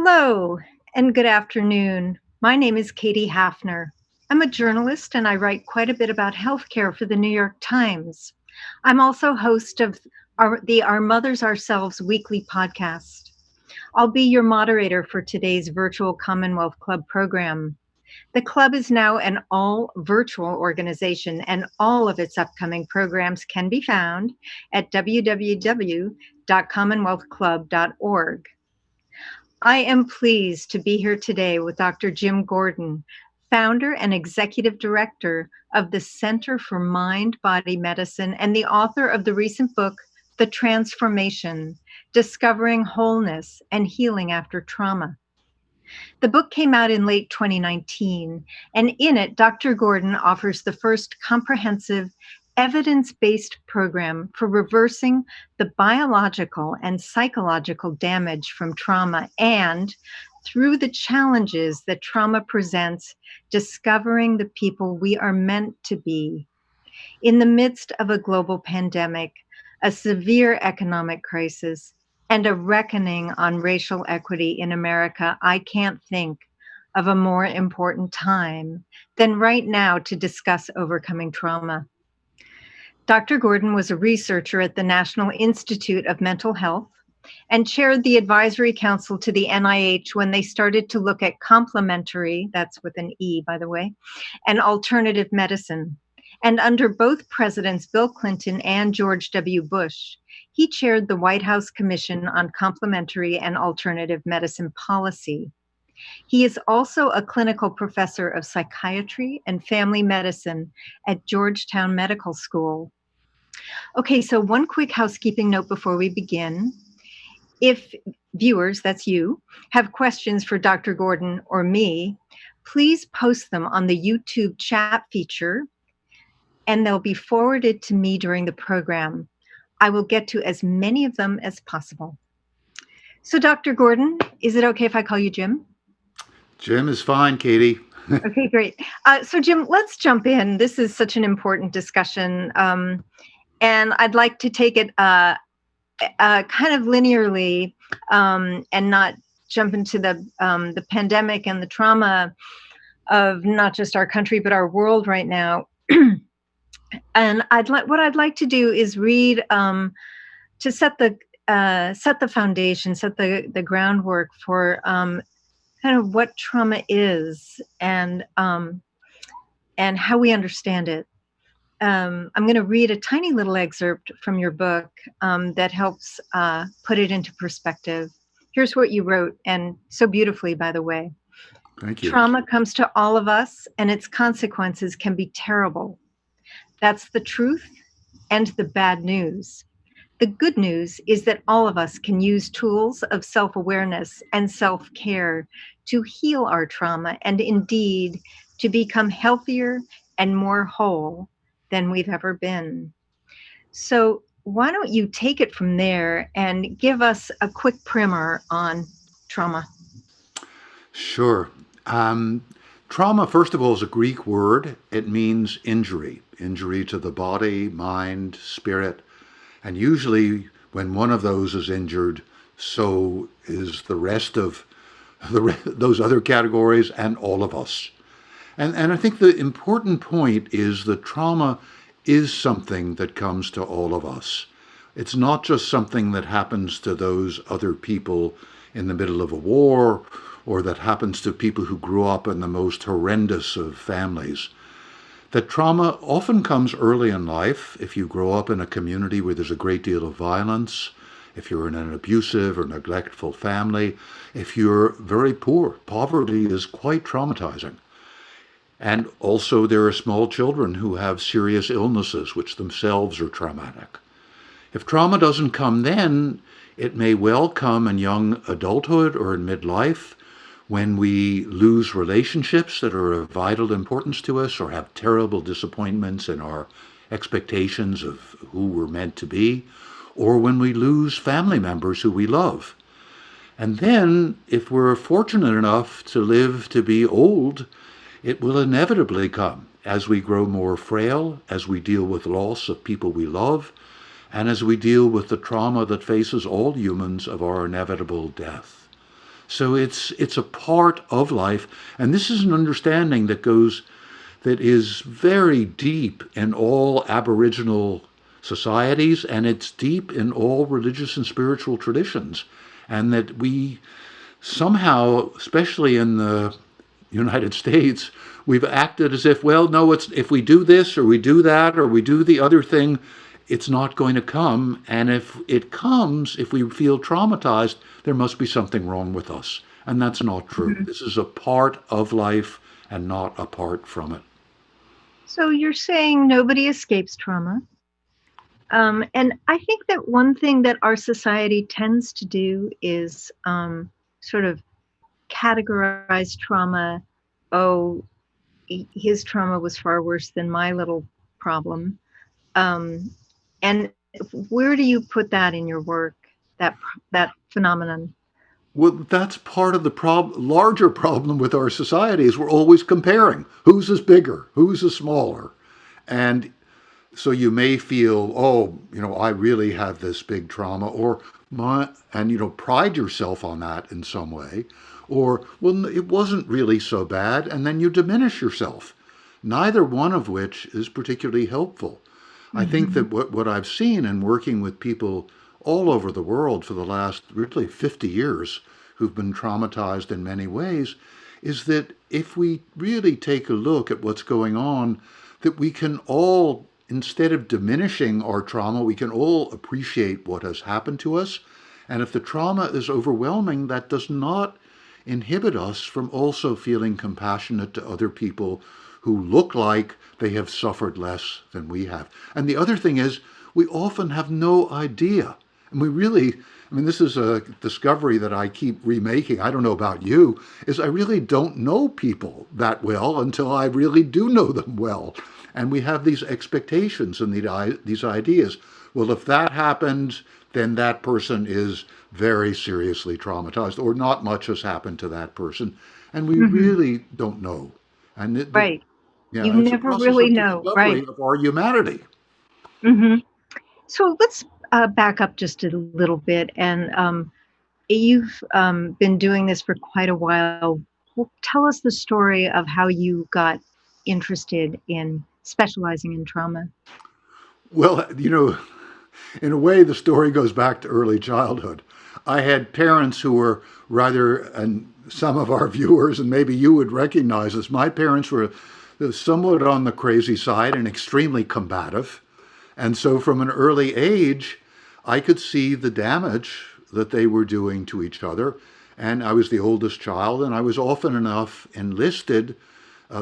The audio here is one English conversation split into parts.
Hello and good afternoon. My name is Katie Hafner. I'm a journalist and I write quite a bit about healthcare for the New York Times. I'm also host of Our Mothers Ourselves weekly podcast. I'll be your moderator for today's virtual Commonwealth Club program. The club is now an all virtual organization, and all of its upcoming programs can be found at www.commonwealthclub.org. I am pleased to be here today with Dr. Jim Gordon, founder and executive director of the Center for Mind Body Medicine and the author of the recent book, The Transformation: Discovering Wholeness and Healing After Trauma. The book came out in late 2019, and in it, Dr. Gordon offers the first comprehensive evidence-based program for reversing the biological and psychological damage from trauma and, through the challenges that trauma presents, discovering the people we are meant to be. In the midst of a global pandemic, a severe economic crisis, and a reckoning on racial equity in America, I can't think of a more important time than right now to discuss overcoming trauma. Dr. Gordon was a researcher at the National Institute of Mental Health and chaired the advisory council to the NIH when they started to look at complementary, that's with an E, by the way, and alternative medicine. And under both presidents, Bill Clinton and George W. Bush, he chaired the White House Commission on Complementary and Alternative Medicine Policy. He is also a clinical professor of psychiatry and family medicine at Georgetown Medical School. Okay, so one quick housekeeping note before we begin. If viewers, that's you, have questions for Dr. Gordon or me, please post them on the YouTube chat feature and they'll be forwarded to me during the program. I will get to as many of them as possible. So Dr. Gordon, is it okay if I call you Jim? Jim is fine, Katie. Okay, great. So Jim, let's jump in. This is such an important discussion. And I'd like to take it kind of linearly and not jump into the pandemic and the trauma of not just our country, but our world right now. And what I'd like to do is read to set the foundation, set the groundwork for kind of what trauma is and how we understand it. I'm going to read a tiny little excerpt from your book that helps put it into perspective. Here's what you wrote, and so beautifully, by the way. Thank you. Trauma comes to all of us, and its consequences can be terrible. That's the truth and the bad news. The good news is that all of us can use tools of self-awareness and self-care to heal our trauma and indeed to become healthier and more whole than we've ever been. So why don't you take it from there and give us a quick primer on trauma? Sure. Trauma, first of all, is a Greek word. It means injury to the body, mind, spirit. And usually when one of those is injured, so is the rest of those other categories and all of us. And I think the important point is that trauma is something that comes to all of us. It's not just something that happens to those other people in the middle of a war or that happens to people who grew up in the most horrendous of families. That trauma often comes early in life if you grow up in a community where there's a great deal of violence, if you're in an abusive or neglectful family, if you're very poor. Poverty is quite traumatizing. And also there are small children who have serious illnesses which themselves are traumatic. If trauma doesn't come then, it may well come in young adulthood or in midlife when we lose relationships that are of vital importance to us or have terrible disappointments in our expectations of who we're meant to be, or when we lose family members who we love. And then, if we're fortunate enough to live to be old, it will inevitably come as we grow more frail, as we deal with loss of people we love, and as we deal with the trauma that faces all humans of our inevitable death. So it's a part of life, and this is an understanding that is very deep in all Aboriginal societies, and it's deep in all religious and spiritual traditions, and that we somehow, especially in the United States, we've acted as if, well, no, it's if we do this or we do that or we do the other thing, it's not going to come. And if it comes, if we feel traumatized, there must be something wrong with us. And that's not true. Mhm. This is a part of life and not apart from it. So you're saying nobody escapes trauma. And I think that one thing that our society tends to do is sort of categorize trauma. Oh, his trauma was far worse than my little problem. Um, and where do you put that in your work? That phenomenon. Well, that's part of the larger problem with our society is we're always comparing whose is bigger, whose is smaller. And so you may feel, oh, I really have this big trauma, or and pride yourself on that in some way, or well, it wasn't really so bad, and then you diminish yourself. Neither one of which is particularly helpful. I think Hmm. that what I've seen in working with people all over the world for the last really 50 years who've been traumatized in many ways is that if we really take a look at what's going on, that we can all, instead of diminishing our trauma, we can all appreciate what has happened to us. And if the trauma is overwhelming, that does not inhibit us from also feeling compassionate to other people who look like they have suffered less than we have. And the other thing is, we often have no idea. And we really, I mean, this is a discovery that I keep remaking. I don't know about you, is I really don't know people that well until I really do know them well. And we have these expectations and these ideas. Well, if that happened, then that person is very seriously traumatized, or not much has happened to that person. And we Hmm. really don't know. And Right. You it's a never process really of know. discovery Right. of our humanity. Hmm. So let's back up just a little bit. And you've been doing this for quite a while. Well, tell us the story of how you got interested in specializing in trauma. Well, in a way, the story goes back to early childhood. I had parents who were rather, and some of our viewers, and maybe you would recognize this, my parents were somewhat on the crazy side and extremely combative. And so from an early age, I could see the damage that they were doing to each other. And I was the oldest child, and I was often enough enlisted,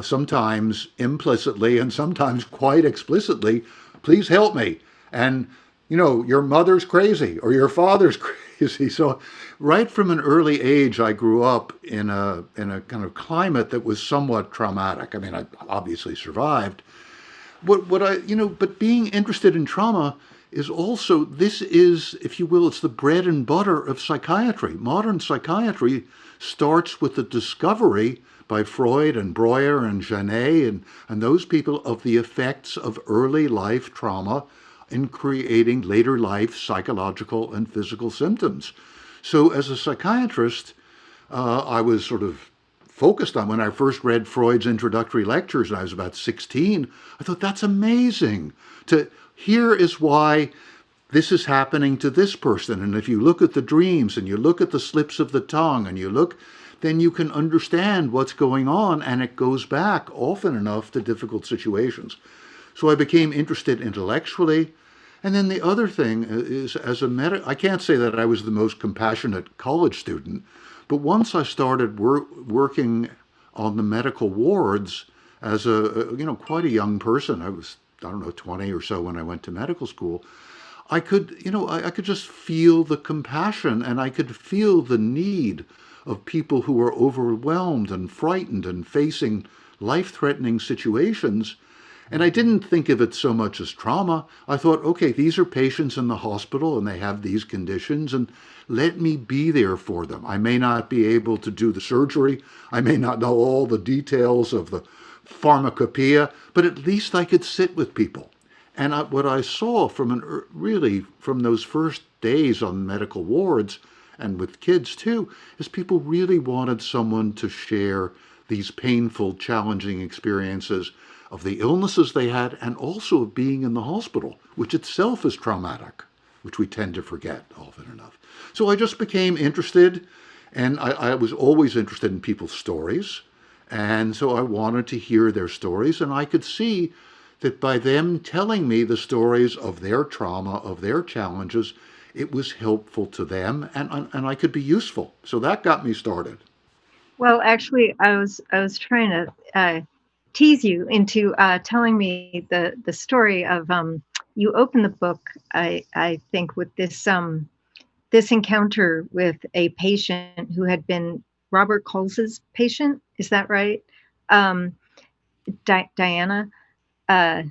sometimes implicitly and sometimes quite explicitly, please help me. And, your mother's crazy or your father's crazy. So, right from an early age, I grew up in a kind of climate that was somewhat traumatic. I mean, I obviously survived, what I but being interested in trauma is also, this is, if you will, it's the bread and butter of psychiatry. Modern psychiatry starts with the discovery by Freud and Breuer and Janet and those people of the effects of early life trauma in creating later life psychological and physical symptoms. So as a psychiatrist, I was sort of focused on when I first read Freud's introductory lectures when I was about 16. I thought, that's amazing. Here is why this is happening to this person. And if you look at the dreams and you look at the slips of the tongue and you look, then you can understand what's going on. And it goes back often enough to difficult situations. So I became interested intellectually. And then the other thing is, I can't say that I was the most compassionate college student, but once I started working on the medical wards as quite a young person, I was, I don't know, 20 or so when I went to medical school. I could just feel the compassion and I could feel the need of people who were overwhelmed and frightened and facing life-threatening situations. And I didn't think of it so much as trauma. I thought, okay, these are patients in the hospital and they have these conditions, and let me be there for them. I may not be able to do the surgery. I may not know all the details of the pharmacopoeia, but at least I could sit with people. And what I saw from really from those first days on medical wards and with kids too, is people really wanted someone to share these painful, challenging experiences of the illnesses they had and also of being in the hospital, which itself is traumatic, which we tend to forget often enough. So I just became interested, and I was always interested in people's stories. And so I wanted to hear their stories, and I could see that by them telling me the stories of their trauma, of their challenges, it was helpful to them, and I could be useful. So that got me started. Well, actually, I was trying to tease you into telling me the story of you open the book. I think with this encounter with a patient who had been Robert Coles's patient. Is that right? Um, Diana. Uh,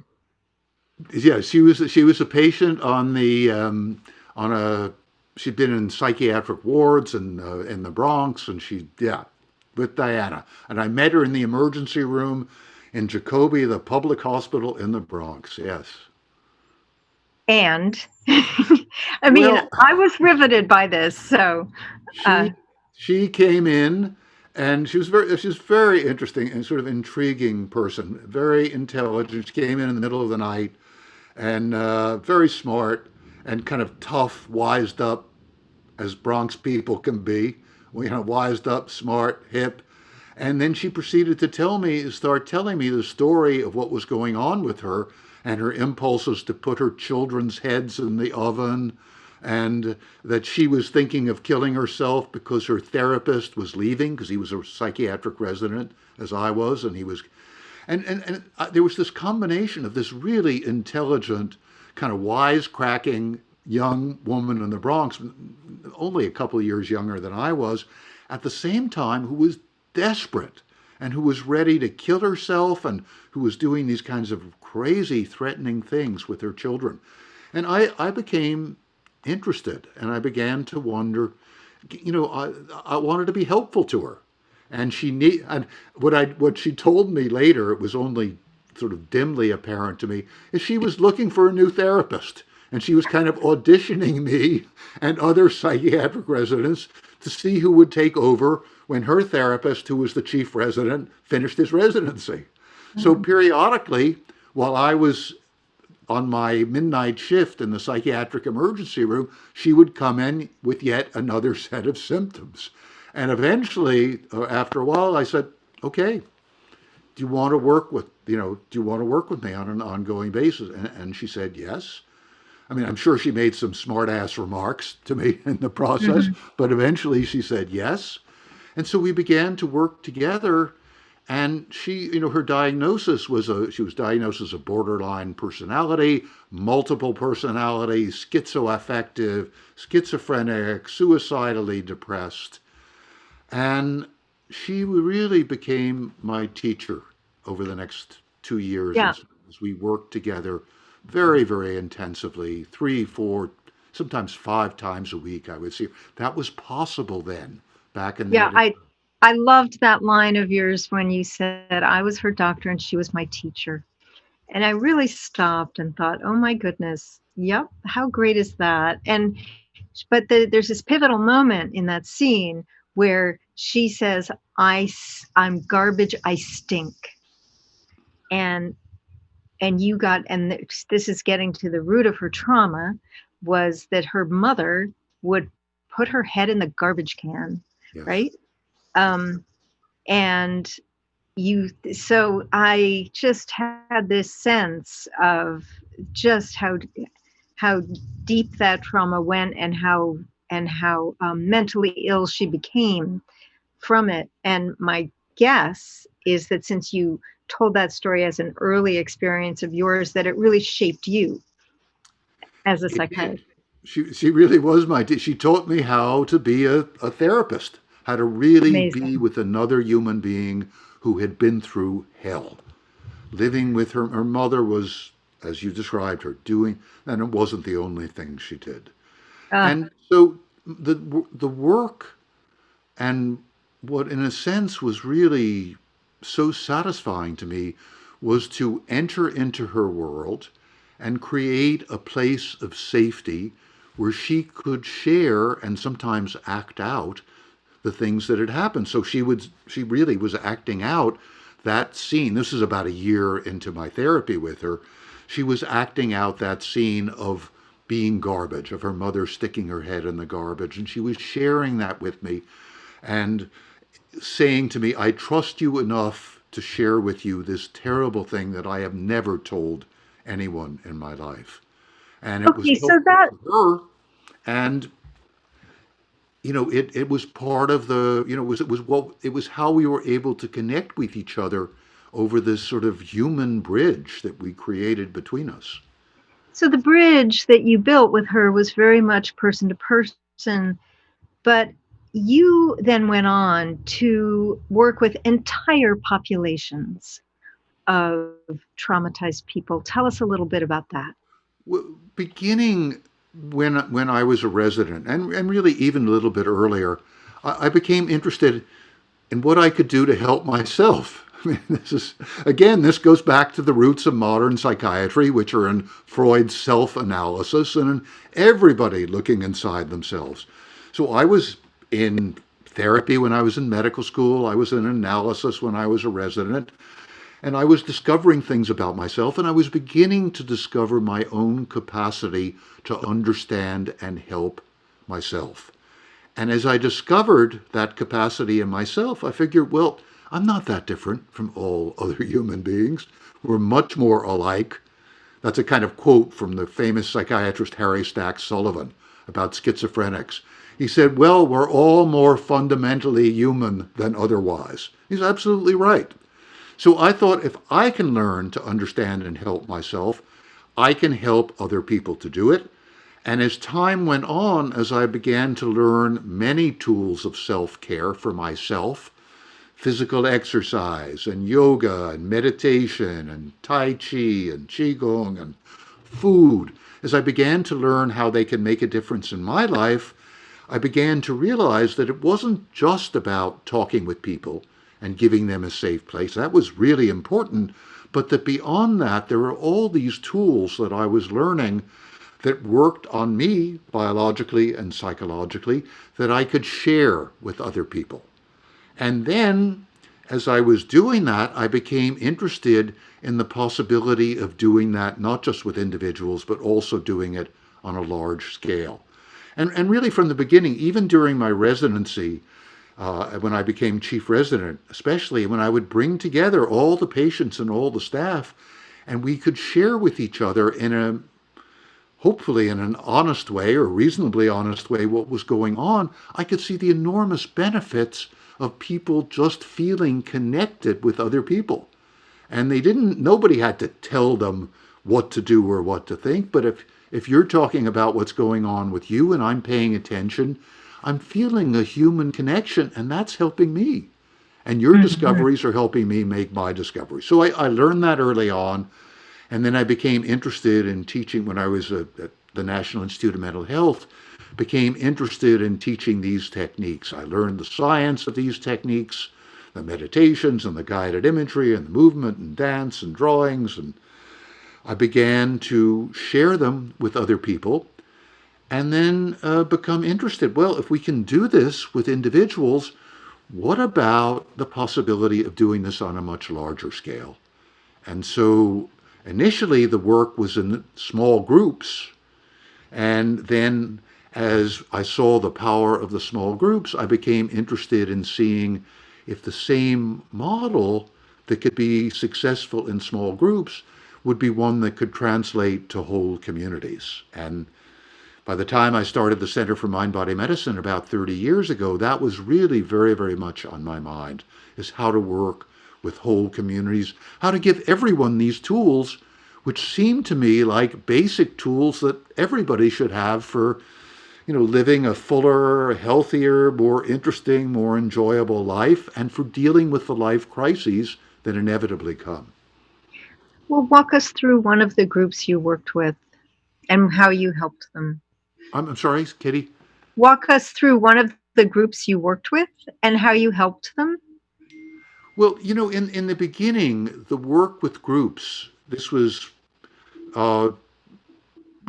Yeah, she was a patient on the on a she'd been in psychiatric wards and in the Bronx, and she yeah with Diana, and I met her in the emergency room in Jacoby, the public hospital in the Bronx. Yes. and I mean, Well, I was riveted by this. So, uh, she she came in, and she was very interesting and sort of intriguing person, very intelligent. She came in the middle of the night, and very smart and kind of tough, wised up as Bronx people can be. Wised up, smart, hip. And then she proceeded to start telling me the story of what was going on with her and her impulses to put her children's heads in the oven, and that she was thinking of killing herself because her therapist was leaving because he was a psychiatric resident, as I was, and he was. And there was this combination of this really intelligent, kind of wisecracking young woman in the Bronx, only a couple of years younger than I was, at the same time, who was desperate and who was ready to kill herself and who was doing these kinds of crazy, threatening things with her children. And I became interested, and I began to wonder, I wanted to be helpful to her. And what she told me later, it was only sort of dimly apparent to me, is she was looking for a new therapist, and she was kind of auditioning me and other psychiatric residents to see who would take over when her therapist, who was the chief resident, finished his residency. So periodically, while I was on my midnight shift in the psychiatric emergency room, she would come in with yet another set of symptoms. And eventually, after a while, I said, "Okay, do you want to work with me on an ongoing basis?" And she said, "Yes." I mean, I'm sure she made some smart ass remarks to me in the process, mhm. but eventually she said yes. And so we began to work together. And her diagnosis she was diagnosed as a borderline personality, multiple personality, schizoaffective, schizophrenic, suicidally depressed. And she really became my teacher over the next 2 years Yeah, as we worked together very, very intensively, 3, 4, sometimes 5 times a week, I would see. That was possible then, back in yeah. that. I loved that line of yours when you said I was her doctor and she was my teacher. And I really stopped and thought, oh my goodness, yep, how great is that? And but there's this pivotal moment in that scene where she says, I'm garbage, I stink. And this is getting to the root of her trauma, was that her mother would put her head in the garbage can, Yes. right? Um, and so I just had this sense of just how deep that trauma went, and how mentally ill she became from it. And my guess is that since you told that story as an early experience of yours, that it really shaped you as a It did. psychiatrist. She really was she taught me how to be a therapist, how to really be Amazing. with another human being who had been through hell. Living with her mother was, as you described her, doing, and it wasn't the only thing she did. Uh, And so the work, and what in a sense was really so satisfying to me, was to enter into her world and create a place of safety where she could share and sometimes act out the things that had happened. So she really was acting out that scene. This is about a year into my therapy with her. She was acting out that scene of being garbage, of her mother sticking her head in the garbage, and she was sharing that with me and saying to me, I trust you enough to share with you this terrible thing that I have never told anyone in my life. And it was Okay, so helpful that to her. And it was part of the, it was how we were able to connect with each other over this sort of human bridge that we created between us. so the bridge that you built with her was very much person to person, but you then went on to work with entire populations of traumatized people. Tell us a little bit about that. Beginning when I was a resident, and really even a little bit earlier, I became interested in what I could do to help myself. I mean, this goes back to the roots of modern psychiatry, which are in Freud's self analysis and in everybody looking inside themselves. So I was in therapy when I was in medical school, I was in analysis when I was a resident, and I was discovering things about myself, and I was beginning to discover my own capacity to understand and help myself. And as I discovered that capacity in myself, I figured, well, I'm not that different from all other human beings. We're much more alike. That's a kind of quote from the famous psychiatrist Harry Stack Sullivan about schizophrenics. He said, well, we're all more fundamentally human than otherwise. He's absolutely right. So I thought if I can learn to understand and help myself, I can help other people to do it. And as time went on, as I began to learn many tools of self care for myself, physical exercise and yoga and meditation and Tai Chi and Qigong and food, as I began to learn how they can make a difference in my life, I began to realize that it wasn't just about talking with people and giving them a safe place. That was really important. But that beyond that, there were all these tools that I was learning that worked on me biologically and psychologically that I could share with other people. And then, as I was doing that, I became interested in the possibility of doing that not just with individuals, but also doing it on a large scale. And really, from the beginning, even during my residency, when I became chief resident, especially when I would bring together all the patients and all the staff, and we could share with each other in a hopefully in an honest way or reasonably honest way what was going on, I could see the enormous benefits of people just feeling connected with other people. And nobody had to tell them what to do or what to think. But if you're talking about what's going on with you and I'm paying attention, I'm feeling a human connection and that's helping me. And your Mhm. discoveries are helping me make my discoveries. So I learned that early on. And then I became interested in teaching when I was at the National Institute of Mental Health, became interested in teaching these techniques. I learned the science of these techniques, the meditations and the guided imagery and the movement and dance and drawings. And I began to share them with other people and then become interested. Well, if we can do this with individuals, what about the possibility of doing this on a much larger scale? And so initially the work was in small groups. And then as I saw the power of the small groups, I became interested in seeing if the same model that could be successful in small groups would be one that could translate to whole communities. And by the time I started the Center for Mind Body Medicine about 30 years ago, that was really very, very much on my mind, is how to work with whole communities, how to give everyone these tools, which seem to me like basic tools that everybody should have for, living a fuller, healthier, more interesting, more enjoyable life, and for dealing with the life crises that inevitably come. Well, walk us through one of the groups you worked with and how you helped them. I'm sorry, Kitty. Walk us through one of the groups you worked with and how you helped them. Well, in the beginning, the work with groups, this was uh,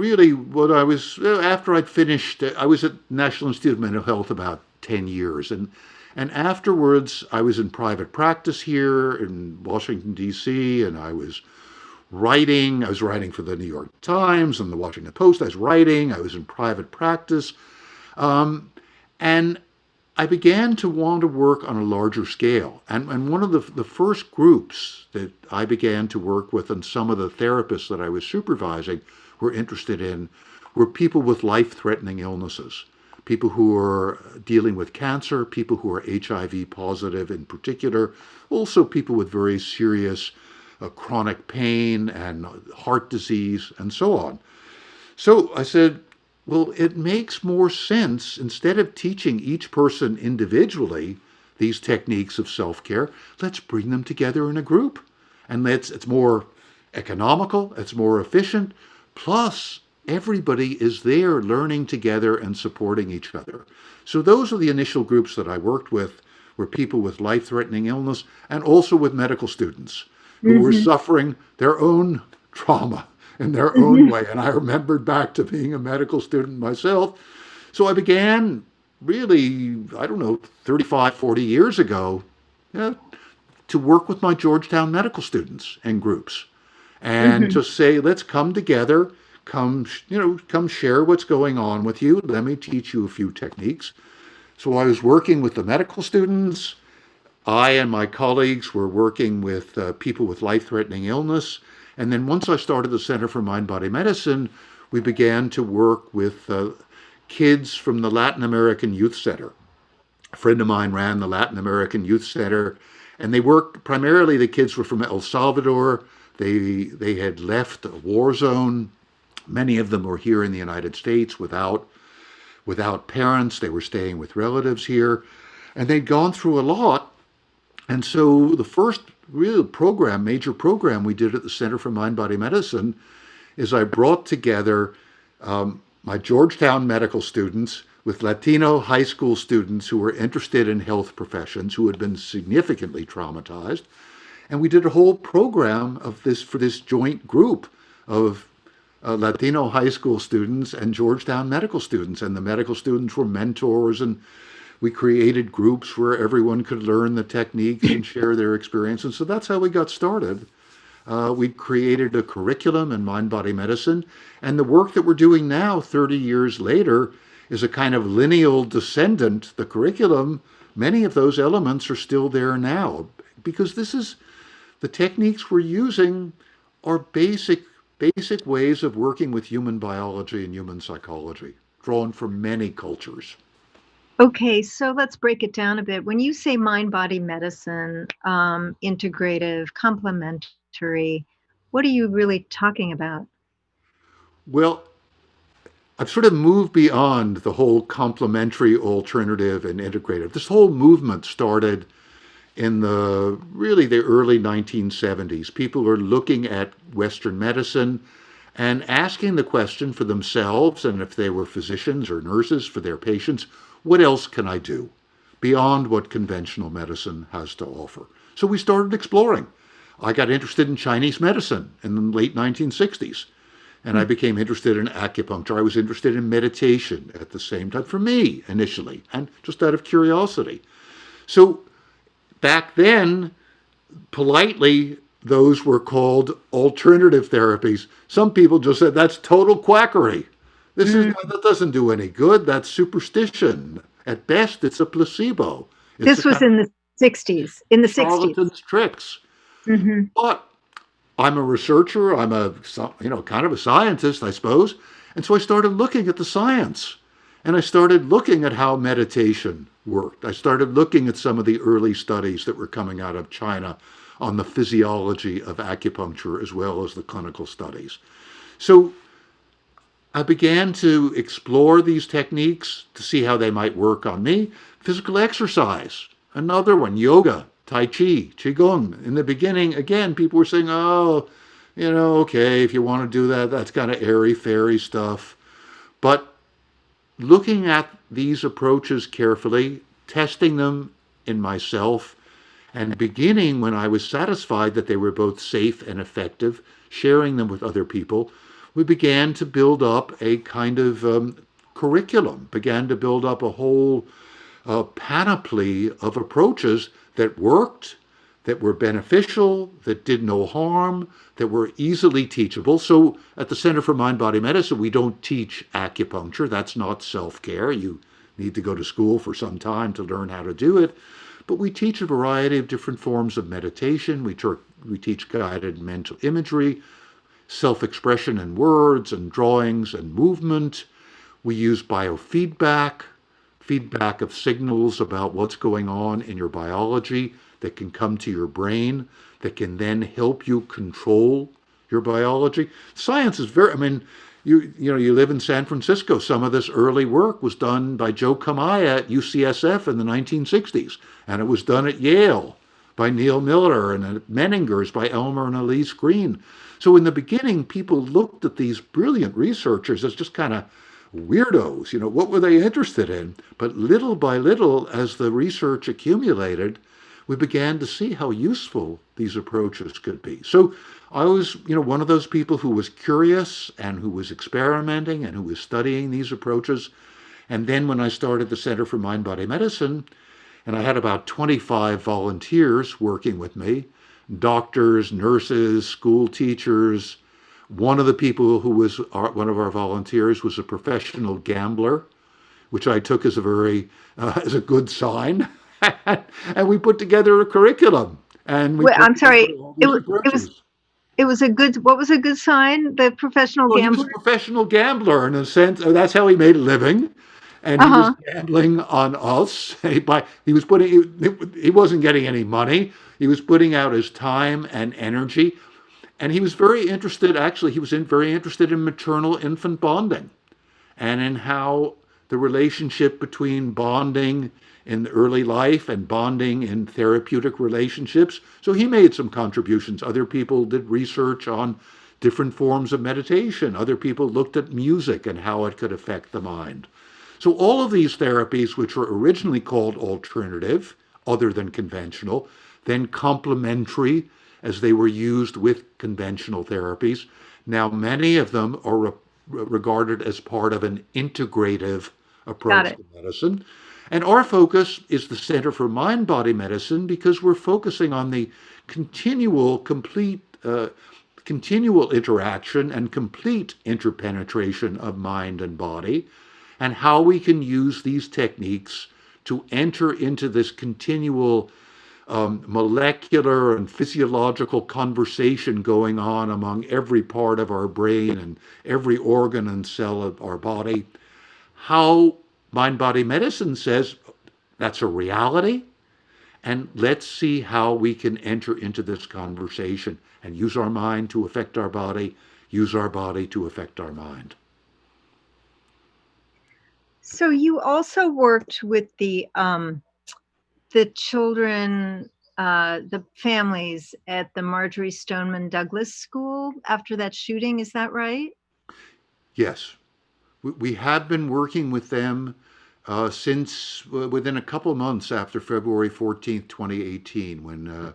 really what I was after I'd finished. I was at National Institute of Mental Health about 10 years, and afterwards I was in private practice here in Washington D.C. and I was writing. I was writing for the New York Times and the Washington Post. I was writing. I was in private practice, and I began to want to work on a larger scale. And one of the first groups that I began to work with, and some of the therapists that I was supervising were interested in, were people with life threatening illnesses, people who are dealing with cancer, people who are HIV positive in particular, also people with very serious chronic pain and heart disease and so on. So I said, well, it makes more sense instead of teaching each person individually these techniques of self-care, let's bring them together in a group. And it's more economical, it's more efficient, plus everybody is there learning together and supporting each other. So those are the initial groups that I worked with, were people with life-threatening illness and also with medical students who were suffering their own trauma in their own way. And I remembered back to being a medical student myself. So I began really, I don't know, 35, 40 years ago, yeah, to work with my Georgetown medical students and groups and to say, let's come together, come share what's going on with you. Let me teach you a few techniques. So I was working with the medical students. I and my colleagues were working with people with life-threatening illness. And then once I started the Center for Mind-Body Medicine, we began to work with kids from the Latin American Youth Center. A friend of mine ran the Latin American Youth Center, and they worked primarily, the kids were from El Salvador. They had left a war zone. Many of them were here in the United States without parents. They were staying with relatives here, and they'd gone through a lot. And so the first real major program we did at the Center for Mind-Body Medicine is I brought together my Georgetown medical students with Latino high school students who were interested in health professions, who had been significantly traumatized. And we did a whole program of this for this joint group of Latino high school students and Georgetown medical students. And the medical students were mentors, and we created groups where everyone could learn the techniques and share their experience. And so that's how we got started. We created a curriculum in mind-body medicine. And the work that we're doing now, 30 years later, is a kind of lineal descendant. The curriculum, many of those elements are still there now, because the techniques we're using are basic ways of working with human biology and human psychology, drawn from many cultures. Okay, so let's break it down a bit. When you say mind-body medicine, integrative, complementary, what are you really talking about? Well, I've sort of moved beyond the whole complementary, alternative, and integrative. This whole movement started in the early 1970s. People were looking at Western medicine and asking the question for themselves, and if they were physicians or nurses for their patients, what else can I do beyond what conventional medicine has to offer? So we started exploring. I got interested in Chinese medicine in the late 1960s, and I became interested in acupuncture. I was interested in meditation at the same time, for me initially, and just out of curiosity. So back then, politely, those were called alternative therapies. Some people just said that's total quackery. That doesn't do any good. That's superstition. At best, it's a placebo. It's This was in the 60s, in the 60s. Charlatan's tricks. But I'm a researcher. I'm kind of a scientist, I suppose. And so I started looking at the science, and I started looking at how meditation worked. I started looking at some of the early studies that were coming out of China on the physiology of acupuncture as well as the clinical studies. So I began to explore these techniques to see how they might work on me. Physical exercise, another one, yoga, Tai Chi, Qigong. In the beginning, again, people were saying, oh, okay, if you want to do that, that's kind of airy-fairy stuff. But looking at these approaches carefully, testing them in myself, and beginning when I was satisfied that they were both safe and effective, sharing them with other people, we began to build up a kind of curriculum, began to build up a whole panoply of approaches that worked, that were beneficial, that did no harm, that were easily teachable. So at the Center for Mind Body Medicine, we don't teach acupuncture. That's not self care. You need to go to school for some time to learn how to do it. But we teach a variety of different forms of meditation. We teach guided mental imagery, self expression in words and drawings and movement. We use biofeedback, feedback of signals about what's going on in your biology that can come to your brain, that can then help you control your biology. Science is very, I mean, you live in San Francisco. Some of this early work was done by Joe Kamaya at UCSF in the 1960s, and it was done at Yale by Neil Miller and at Menninger's by Elmer and Elise Green. So in the beginning, people looked at these brilliant researchers as just kind of weirdos. What were they interested in? But little by little, as the research accumulated, we began to see how useful these approaches could be. So I was, one of those people who was curious and who was experimenting and who was studying these approaches. And then when I started the Center for Mind Body Medicine, and I had about 25 volunteers working with me, doctors, nurses, school teachers. One of the people who was one of our volunteers was a professional gambler, which I took as as a good sign. And we put together a curriculum, and we Wait, put I'm sorry. together all It, these wa- it was approaches. it was a good. What was a good sign? The professional Well, he was a gambler. professional gambler in a sense. That's how he made a living, and Uh he was huh. gambling on us. He was he wasn't getting any money. He was putting out his time and energy, and he was very interested. Actually, he was very interested in maternal infant bonding, and in how the relationship between bonding in early life and bonding in therapeutic relationships. So he made some contributions. Other people did research on different forms of meditation. Other people looked at music and how it could affect the mind. So all of these therapies, which were originally called alternative, other than conventional, then complementary as they were used with conventional therapies, now many of them are regarded as part of an integrative Got approach it. to medicine. And our focus is the Center for Mind Body Medicine because we're focusing on the continual, complete, continual interaction and complete interpenetration of mind and body, and how we can use these techniques to enter into this continual molecular and physiological conversation going on among every part of our brain and every organ and cell of our body. How mind body medicine says that's a reality, and let's see how we can enter into this conversation and use our mind to affect our body, use our body to affect our mind. So you also worked with the children, the families at the Marjorie Stoneman Douglas School after that shooting. Is that right? Yes, we have been working with them since within a couple months after February 14th, 2018, when a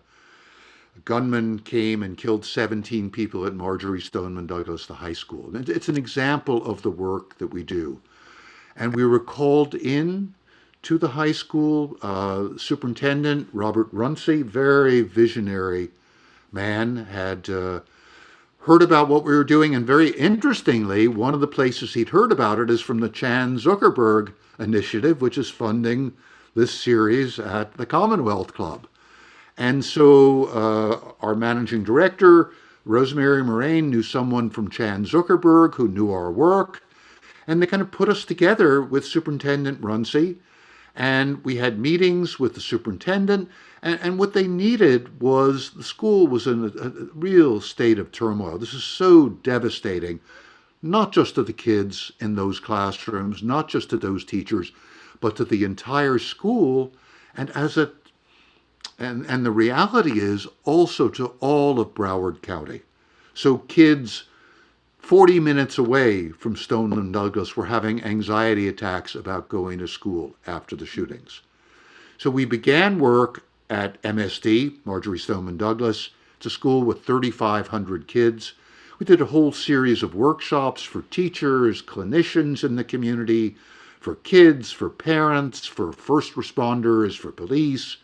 gunman came and killed 17 people at Marjorie Stoneman Douglas, the high school. And it's an example of the work that we do. And we were called in to the high school. Superintendent Robert Runcie, very visionary man, had heard about what we were doing. And very interestingly, one of the places he'd heard about it is from the Chan Zuckerberg Initiative, which is funding this series at the Commonwealth Club. And so our managing director, Rosemary Moraine, knew someone from Chan Zuckerberg who knew our work. And they kind of put us together with Superintendent Runcie. And we had meetings with the superintendent. And what they needed was the school was in a real state of turmoil. This is so devastating, not just to the kids in those classrooms, not just to those teachers, but to the entire school. And and the reality is also to all of Broward County. So kids 40 minutes away from Stoneman Douglas were having anxiety attacks about going to school after the shootings. So we began work at MSD, Marjorie Stoneman Douglas. It's a school with 3,500 kids. We did a whole series of workshops for teachers, clinicians in the community, for kids, for parents, for first responders, for police.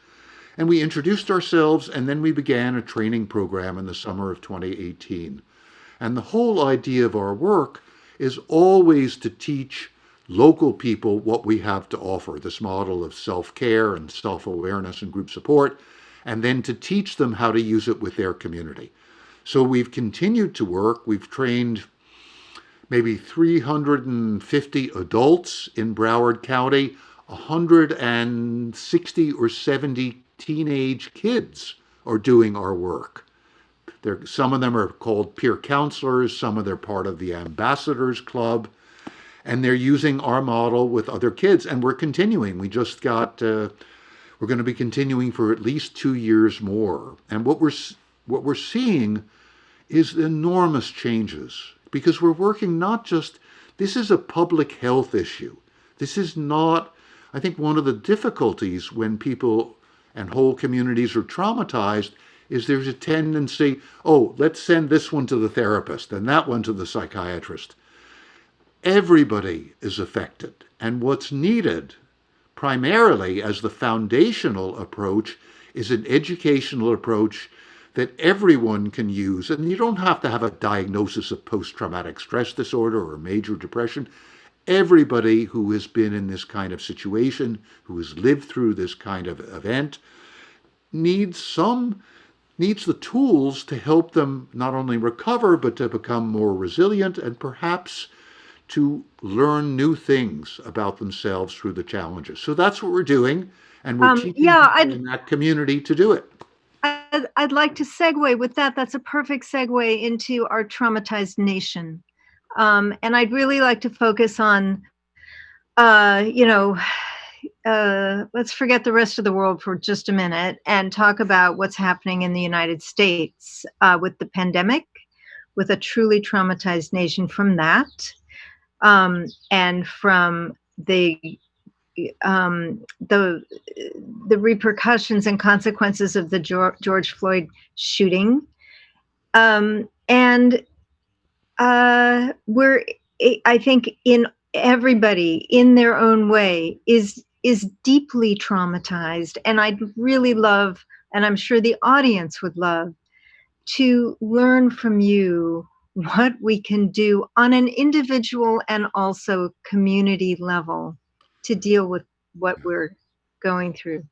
And we introduced ourselves, and then we began a training program in the summer of 2018. And the whole idea of our work is always to teach local people what we have to offer, this model of self-care and self-awareness and group support, and then to teach them how to use it with their community. So we've continued to work. We've trained maybe 350 adults in Broward County, 160 or 70 teenage kids are doing our work. Some of them are called peer counselors, some of them are part of the Ambassadors Club, and they're using our model with other kids. And we're continuing. We just got, we're going to be continuing for at least 2 years more. And what we're seeing is enormous changes because we're working not just, this is a public health issue. This is not, I think one of the difficulties when people and whole communities are traumatized is there's a tendency, oh, let's send this one to the therapist and that one to the psychiatrist. Everybody is affected. And what's needed primarily as the foundational approach is an educational approach that everyone can use. And you don't have to have a diagnosis of post-traumatic stress disorder or major depression. Everybody who has been in this kind of situation, who has lived through this kind of event, needs the tools to help them not only recover, but to become more resilient and perhaps to learn new things about themselves through the challenges. So that's what we're doing, and we're teaching people in that community to do it. I'd like to segue with that. That's a perfect segue into our traumatized nation. And I'd really like to focus on, let's forget the rest of the world for just a minute and talk about what's happening in the United States with the pandemic, with a truly traumatized nation from that, and from the repercussions and consequences of the George Floyd shooting. And I think everybody in their own way is deeply traumatized. And I'd really love, and I'm sure the audience would love, to learn from you what we can do on an individual and also community level to deal with what we're going through.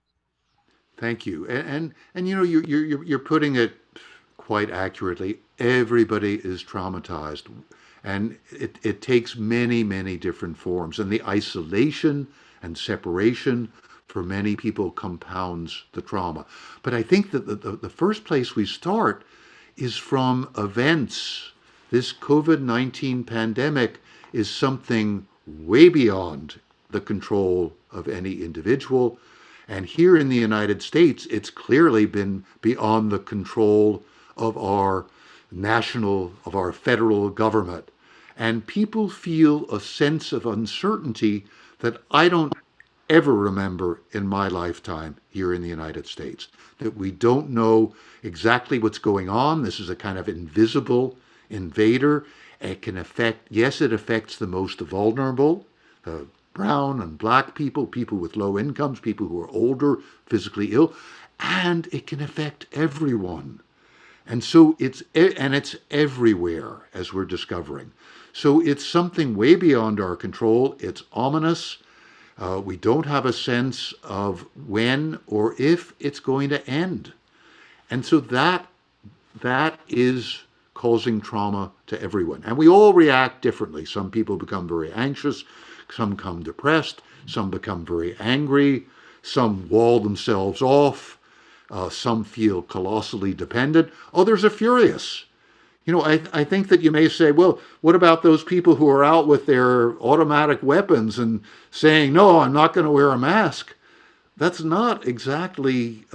Thank you. And you're putting it quite accurately. Everybody is traumatized, and it takes many, many different forms. And the isolation and separation for many people compounds the trauma. But I think that the first place we start is from events. This COVID-19 pandemic is something way beyond the control of any individual. And here in the United States, it's clearly been beyond the control of our federal government. And people feel a sense of uncertainty that I don't ever remember in my lifetime here in the United States. That we don't know exactly what's going on. This is a kind of invisible invader. It can affect, yes, it affects the most vulnerable, brown and black people, people with low incomes, people who are older, physically ill, and it can affect everyone. And so it's everywhere, as we're discovering. So it's something way beyond our control. It's ominous. We don't have a sense of when or if it's going to end. And so that is causing trauma to everyone. And we all react differently. Some people become very anxious, some become depressed, some become very angry, some wall themselves off, some feel colossally dependent, others are furious. I think that you may say, well, what about those people who are out with their automatic weapons and saying, no, I'm not going to wear a mask? That's not exactly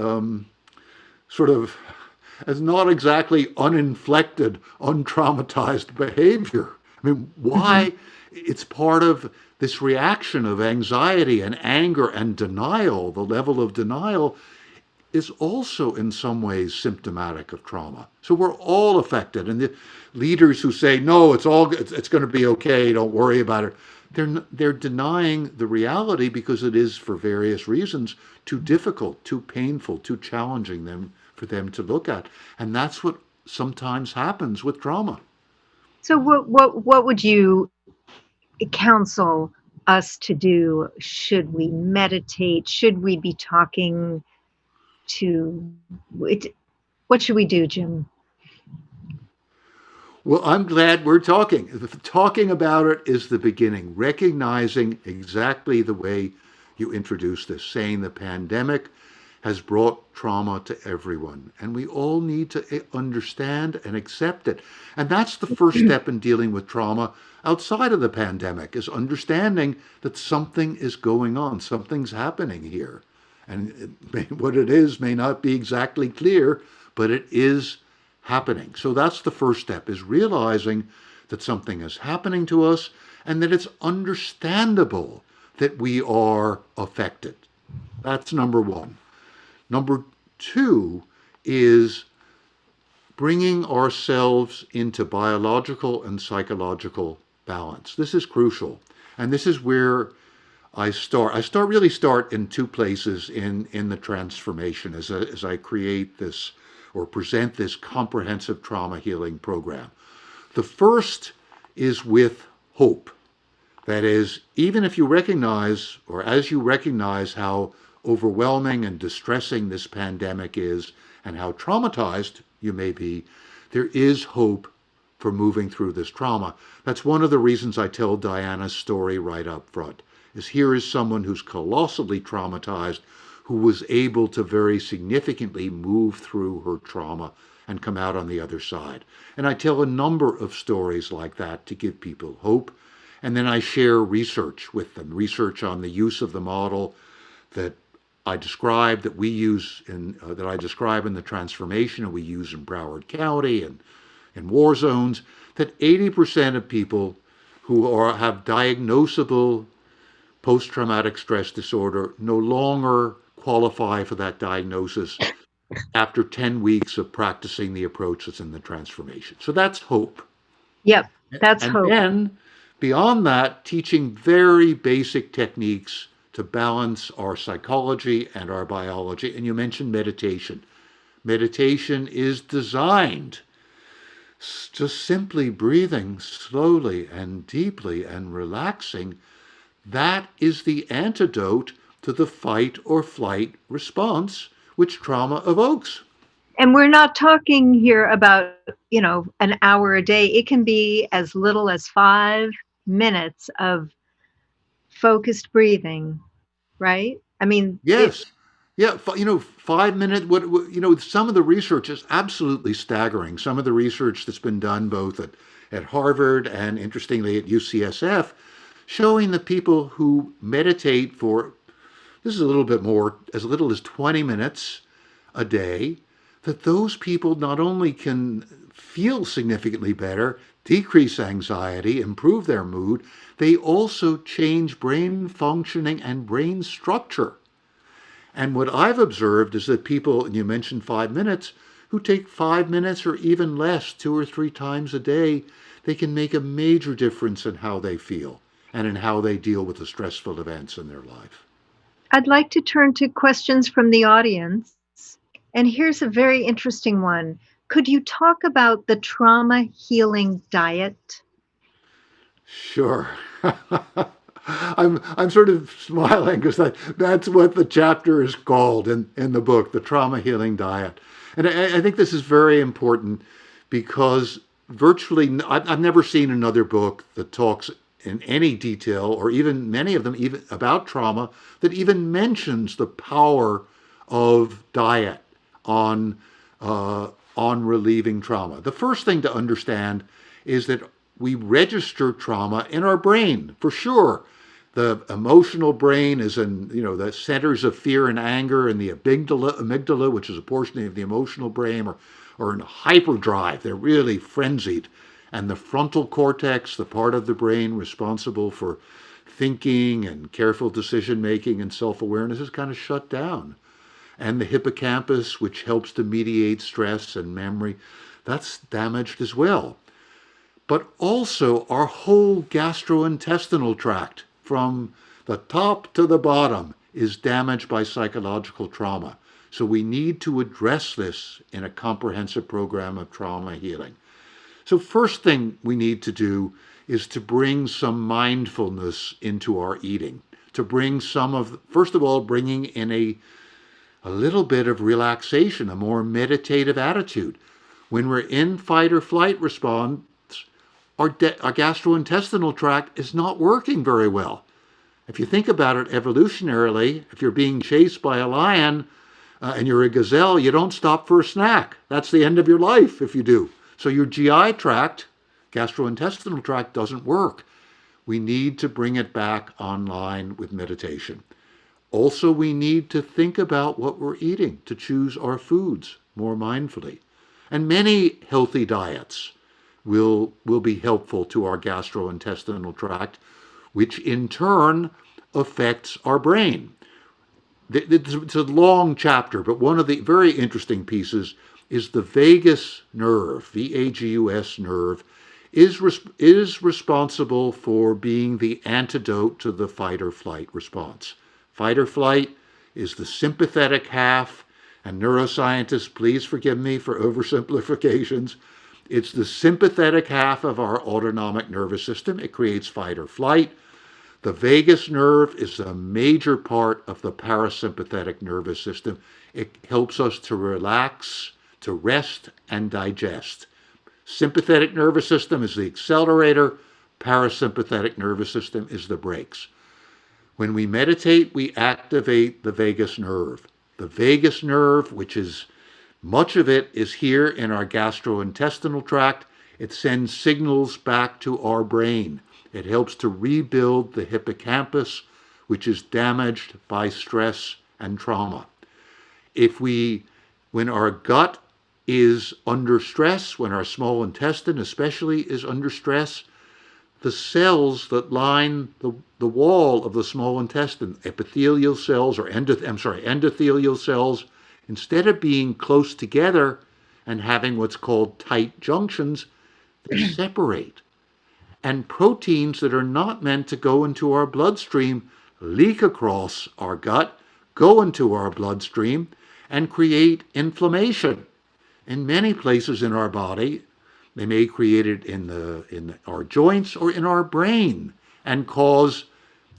as not exactly uninflected, untraumatized behavior. I mean, why? It's part of this reaction of anxiety and anger and denial, the level of denial. is also in some ways symptomatic of trauma. So we're all affected. And the leaders who say, no, it's going to be okay, don't worry about it, they're denying the reality because it is, for various reasons, too difficult, too painful, too challenging them for them to look at. And that's what sometimes happens with trauma. So what would you counsel us to do? Should we meditate? Should we be talking to it? What should we do, Jim? Well, I'm glad we're talking. Talking about it is the beginning, recognizing exactly the way you introduced this, saying the pandemic has brought trauma to everyone, and we all need to understand and accept it. And that's the first step in dealing with trauma outside of the pandemic, is understanding that something is going on, something's happening here. And what it is may not be exactly clear, but it is happening. So that's the first step, is realizing that something is happening to us and that it's understandable that we are affected. That's number one. Number two is bringing ourselves into biological and psychological balance. This is crucial. And this is where I start. Really start in two places in the transformation as I create this or present this comprehensive trauma healing program. The first is with hope. That is, even if you recognize, or as you recognize how overwhelming and distressing this pandemic is and how traumatized you may be, there is hope for moving through this trauma. That's one of the reasons I tell Diana's story right up front, is here is someone who's colossally traumatized, who was able to very significantly move through her trauma and come out on the other side. And I tell a number of stories like that to give people hope. And then I share research with them, research on the use of the model that I describe, that we use that I describe in the transformation, and we use in Broward County and in war zones, that 80% of people who have diagnosable post-traumatic stress disorder no longer qualify for that diagnosis after 10 weeks of practicing the approach that's in the transformation. So that's hope. Yep, that's And hope. then beyond that, teaching very basic techniques to balance our psychology and our biology. And you mentioned meditation. Meditation is designed just simply breathing slowly and deeply and relaxing. That is the antidote to the fight or flight response which trauma evokes. And we're not talking here about, an hour a day. It can be as little as 5 minutes of focused breathing, right? I mean, Yes. Yeah, 5 minute. Some of the research is absolutely staggering. Some of the research that's been done both at Harvard and interestingly at UCSF, showing that people who meditate for, this is a little bit more, as little as 20 minutes a day, that those people not only can feel significantly better, decrease anxiety, improve their mood, they also change brain functioning and brain structure. And what I've observed is that people, and you mentioned 5 minutes, who take 5 minutes or even less 2 or 3 times a day, they can make a major difference in how they feel and in how they deal with the stressful events in their life. I'd like to turn to questions from the audience. And here's a very interesting one. Could you talk about the trauma healing diet? Sure. I'm sort of smiling because that's what the chapter is called in the book, the trauma healing diet. And I think this is very important because virtually I've never seen another book that talks in any detail, or even many of them even about trauma, that even mentions the power of diet on on relieving trauma. The first thing to understand is that we register trauma in our brain, for sure. The emotional brain is in, the centers of fear and anger, and the amygdala, which is a portion of the emotional brain, or in hyperdrive. They're really frenzied. And the frontal cortex, the part of the brain responsible for thinking and careful decision making and self awareness, is kind of shut down. and the hippocampus, which helps to mediate stress and memory, that's damaged as well. But also our whole gastrointestinal tract, from the top to the bottom, is damaged by psychological trauma. So we need to address this in a comprehensive program of trauma healing. So first thing we need to do is to bring some mindfulness into our eating. To bring some of, first of all, bringing in a little bit of relaxation, a more meditative attitude. When we're in fight or flight response, our gastrointestinal tract is not working very well. If you think about it evolutionarily, if you're being chased by a lion and you're a gazelle, you don't stop for a snack. That's the end of your life if you do. So your GI tract, gastrointestinal tract, doesn't work. We need to bring it back online with meditation. Also, we need to think about what we're eating, to choose our foods more mindfully. And many healthy diets will be helpful to our gastrointestinal tract, which in turn affects our brain. It's a long chapter, but one of the very interesting pieces is the vagus nerve, VAGUS nerve, is responsible for being the antidote to the fight or flight response. Fight or flight is the sympathetic half, and neuroscientists, please forgive me for oversimplifications. It's the sympathetic half of our autonomic nervous system. It creates fight or flight. The vagus nerve is a major part of the parasympathetic nervous system. It helps us to relax, to rest, and digest. Sympathetic nervous system is the accelerator. Parasympathetic nervous system is the brakes. When we meditate, we activate the vagus nerve. The vagus nerve, which is much of it is here in our gastrointestinal tract, it sends signals back to our brain. It helps to rebuild the hippocampus, which is damaged by stress and trauma. When our gut is under stress, when our small intestine especially is under stress, the cells that line the wall of the small intestine, epithelial cells or endothelial cells, instead of being close together and having what's called tight junctions, they separate. And proteins that are not meant to go into our bloodstream leak across our gut, go into our bloodstream, and create inflammation. In many places in our body, they may create it in our joints or in our brain and cause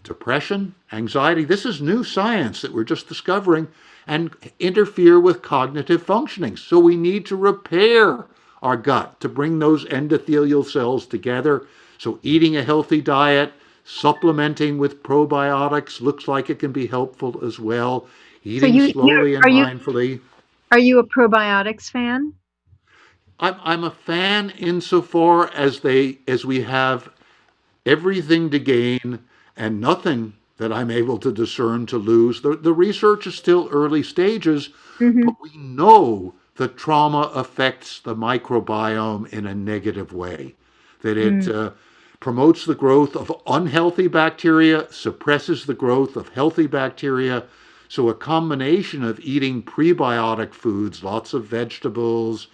depression, anxiety. This is new science that we're just discovering, and interfere with cognitive functioning. So we need to repair our gut to bring those endothelial cells together. So eating a healthy diet, supplementing with probiotics looks like it can be helpful as well. Eating slowly and mindfully. Are you a probiotics fan? I'm a fan insofar as we have everything to gain and nothing that I'm able to discern to lose. The research is still early stages, but we know that trauma affects the microbiome in a negative way, that it promotes the growth of unhealthy bacteria, suppresses the growth of healthy bacteria. So a combination of eating prebiotic foods, lots of vegetables,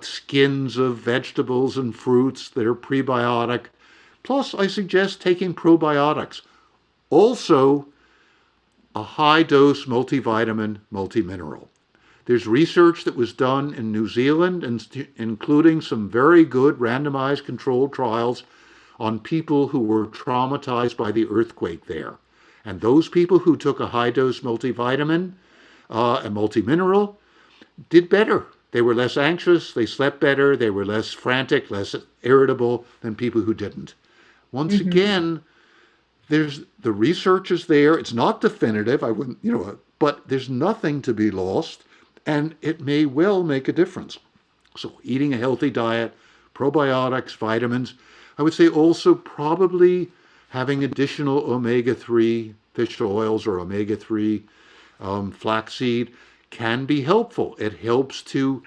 skins of vegetables and fruits that are prebiotic, plus I suggest taking probiotics. Also, a high-dose multivitamin, multimineral. There's research that was done in New Zealand, including some very good randomized controlled trials on people who were traumatized by the earthquake there. And those people who took a high-dose multivitamin and multimineral did better. They were less anxious, they slept better, they were less frantic, less irritable than people who didn't. Once again, the research is there. It's not definitive. I wouldn't, but there's nothing to be lost, and it may well make a difference. So eating a healthy diet, probiotics, vitamins. I would say also probably having additional omega-3 fish oils or omega-3 flaxseed can be helpful. It helps to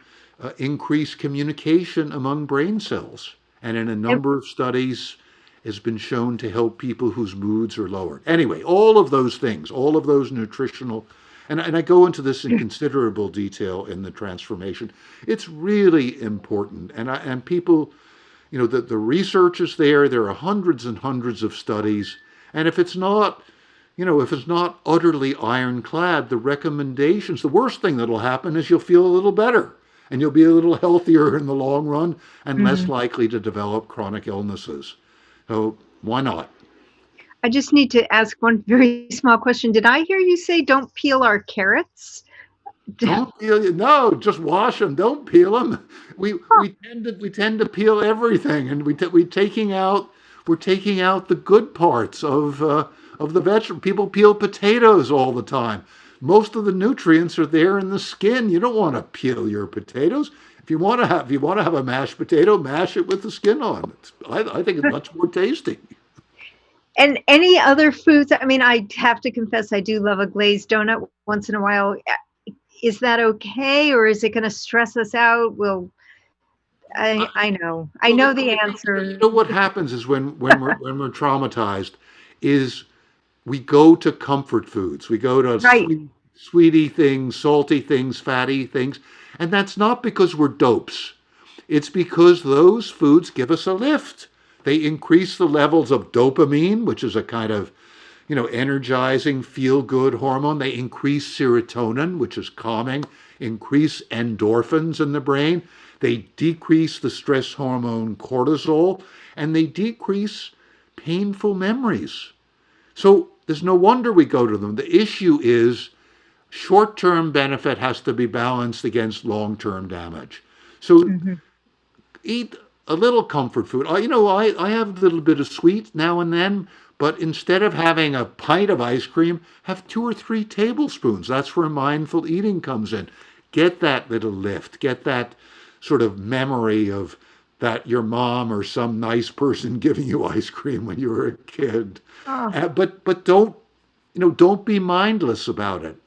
increase communication among brain cells, and in a number of studies has been shown to help people whose moods are lowered. Anyway, all of those things, all of those nutritional, and I go into this in considerable detail in the transformation. It's really important, and people, the research is there. There are hundreds and hundreds of studies, and if it's not utterly ironclad, the recommendations, the worst thing that'll happen is you'll feel a little better and you'll be a little healthier in the long run and less Mhm. likely to develop chronic illnesses. So why not? I just need to ask one very small question. Did I hear you say don't peel our carrots? Don't peel. No, just wash them. Don't peel them. We Huh. we tend to peel everything, and we're taking out the good parts of the vegetable. People peel potatoes all the time. Most of the nutrients are there in the skin. You don't want to peel your potatoes. If you want to have a mashed potato, mash it with the skin on. I think it's much more tasty. And any other foods? I mean, I have to confess, I do love a glazed donut once in a while. Is that okay, or is it going to stress us out? Well, I Well, know the answer. what happens is when we're traumatized, is we go to comfort foods. We go to Right. sweetie things, salty things, fatty things, and that's not because we're dopes. It's because those foods give us a lift. They increase the levels of dopamine, which is a kind of energizing, feel good hormone. They increase serotonin, which is calming, increase endorphins in the brain. They decrease the stress hormone cortisol, and they decrease painful memories. So there's no wonder we go to them. The issue is short term benefit has to be balanced against long term damage. So Mhm. eat a little comfort food. I have a little bit of sweet now and then, but instead of having a pint of ice cream, have 2 or 3 tablespoons. That's where mindful eating comes in. Get that little lift. Get that sort of memory of that your mom or some nice person giving you ice cream when you were a kid. Oh, But don't be mindless about it.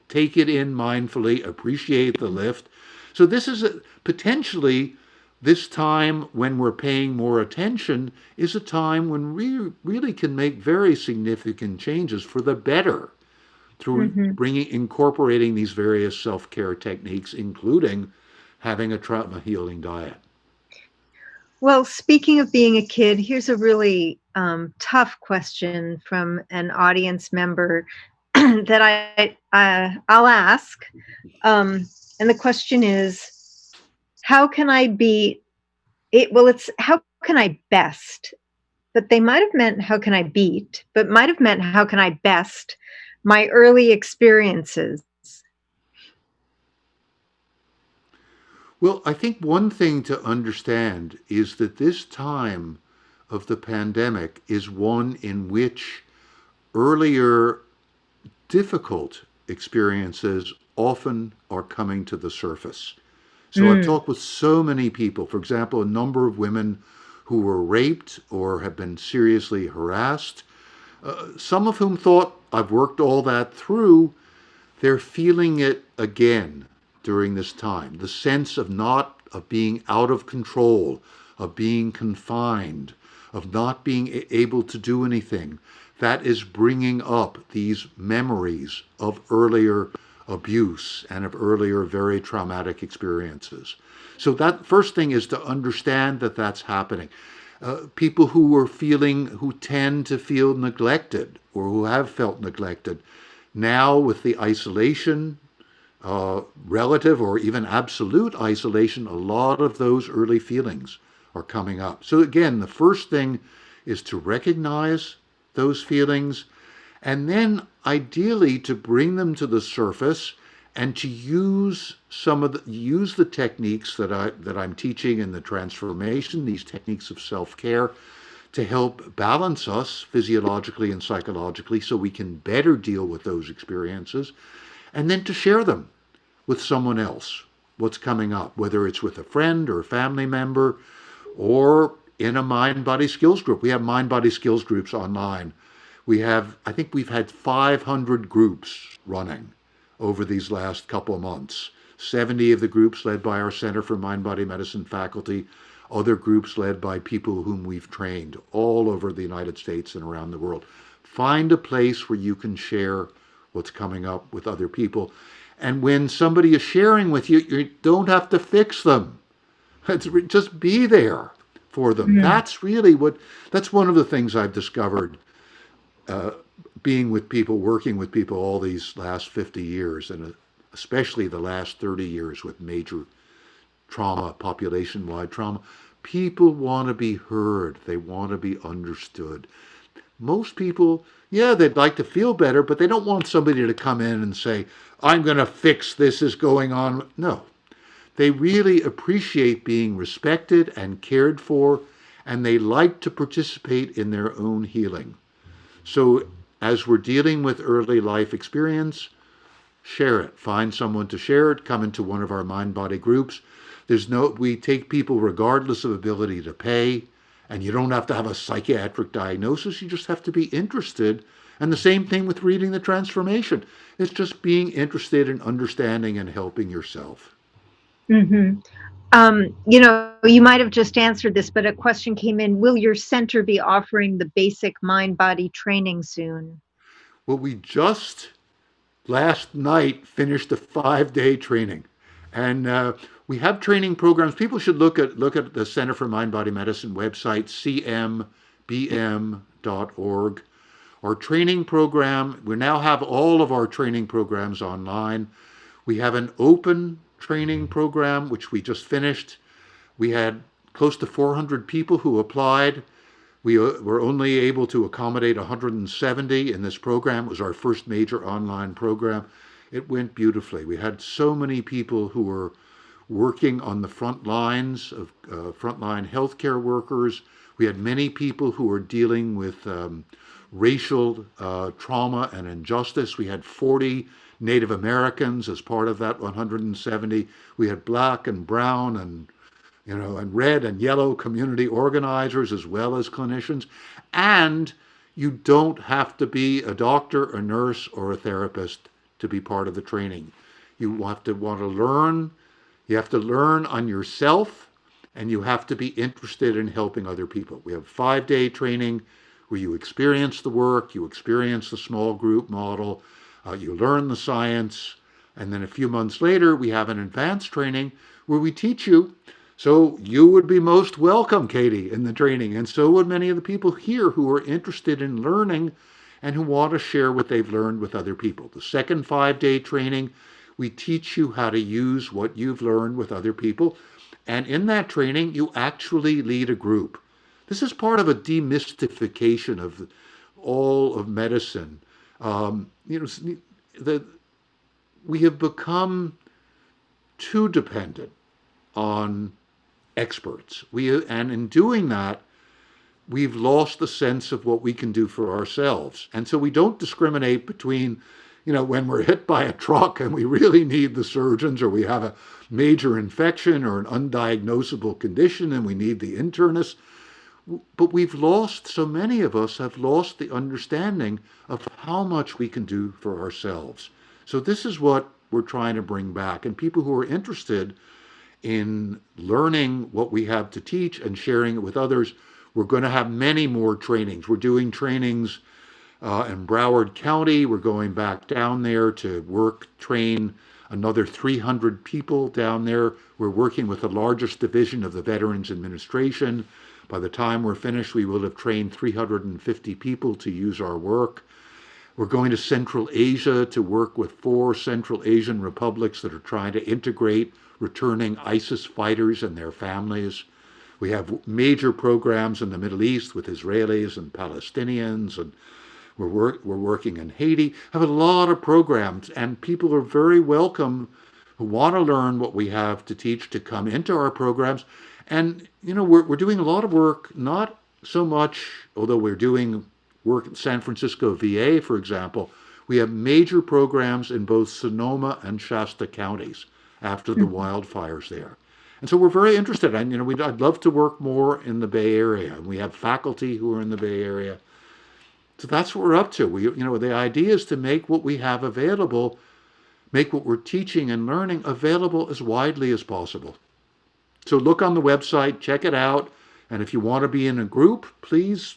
Take it in mindfully, appreciate the lift. So this is potentially this time when we're paying more attention is a time when we really can make very significant changes for the better through mhm. incorporating these various self-care techniques, including having a trauma healing diet. Well, speaking of being a kid, here's a really tough question from an audience member that I'll ask. And the question is, how can I be it? Well, it's how can I best? But they might have meant how can I beat, but might have meant how can I best my early experiences. Well, I think one thing to understand is that this time of the pandemic is one in which earlier difficult experiences often are coming to the surface. So I've Mm, talked with so many people, for example, a number of women who were raped or have been seriously harassed, some of whom thought, I've worked all that through. They're feeling it again during this time. The sense of being out of control, of being confined, of not being able to do anything. That is bringing up these memories of earlier abuse and of earlier very traumatic experiences. So that first thing is to understand that that's happening. People who tend to feel neglected or who have felt neglected, now with the isolation, relative or even absolute isolation, a lot of those early feelings are coming up. So, again, the first thing is to recognize those feelings and then ideally to bring them to the surface and to use the techniques that I'm teaching in the transformation, these techniques of self-care, to help balance us physiologically and psychologically so we can better deal with those experiences, and then to share them with someone else, what's coming up, whether it's with a friend or a family member or in a mind body skills group. We have mind body skills groups online. I think we've had 500 groups running over these last couple of months. 70 of the groups led by our Center for Mind Body Medicine faculty, other groups led by people whom we've trained all over the United States and around the world. Find a place where you can share what's coming up with other people. And when somebody is sharing with you, you don't have to fix them. Just be there for them. Mhm. That's one of the things I've discovered uh, being with people, working with people all these last 50 years, and especially the last 30 years with major trauma, population wide trauma. People want to be heard, they want to be understood. Most people, yeah, they'd like to feel better, but they don't want somebody to come in and say, I'm going to fix this is going on. No, they really appreciate being respected and cared for, and they like to participate in their own healing. So, as we're dealing with early life experience, share it. Find someone to share it. Come into one of our mind body groups. We take people regardless of ability to pay, and you don't have to have a psychiatric diagnosis. You just have to be interested. And the same thing with reading the transformation. It's just being interested in understanding and helping yourself. Mhm. You might have just answered this, but a question came in. Will your center be offering the basic mind body training soon? Well, we just last night finished a 5 day training, and we have training programs. People should look at the Center for Mind Body Medicine website, cmbm.org. Our training program. We now have all of our training programs online. We have an open training program which we just finished. We had close to 400 people who applied. We were only able to accommodate 170 in this program. It was our first major online program. It went beautifully. We had so many people who were working on the front lines of frontline healthcare workers. We had many people who were dealing with racial trauma and injustice. We had 40 Native Americans as part of that 170. We had black and brown and red and yellow community organizers as well as clinicians. And you don't have to be a doctor, a nurse, or a therapist to be part of the training. You have to want to learn. You have to learn on yourself, and you have to be interested in helping other people. We have 5 day training where you experience the work, you experience the small group model, you learn the science, and then a few months later, we have an advanced training where we teach you. So you would be most welcome, Katie, in the training, and so would many of the people here who are interested in learning and who want to share what they've learned with other people. The second 5 day training, we teach you how to use what you've learned with other people. And in that training, you actually lead a group. This is part of a demystification of all of medicine. The, we have become too dependent on experts. And in doing that, we've lost the sense of what we can do for ourselves. And so we don't discriminate between, when we're hit by a truck and we really need the surgeons, or we have a major infection or an undiagnosable condition and we need the internist. But so many of us have lost the understanding of how much we can do for ourselves. So this is what we're trying to bring back. And people who are interested in learning what we have to teach and sharing it with others, we're going to have many more trainings. We're doing trainings in Broward County. We're going back down there to train another 300 people down there. We're working with the largest division of the Veterans Administration. By the time we're finished, we will have trained 350 people to use our work. We're going to Central Asia to work with 4 Central Asian republics that are trying to integrate returning ISIS fighters and their families. We have major programs in the Middle East with Israelis and Palestinians, and we're working in Haiti. Have a lot of programs, and people are very welcome who want to learn what we have to teach to come into our programs. And we're doing a lot of work, not so much, although we're doing work in San Francisco VA, for example. We have major programs in both Sonoma and Shasta counties after the wildfires there. And so we're very interested. And I'd love to work more in the Bay Area. And we have faculty who are in the Bay Area. So that's what we're up to. The idea is to make what we have available, make what we're teaching and learning available as widely as possible. So look on the website, check it out, and if you want to be in a group, please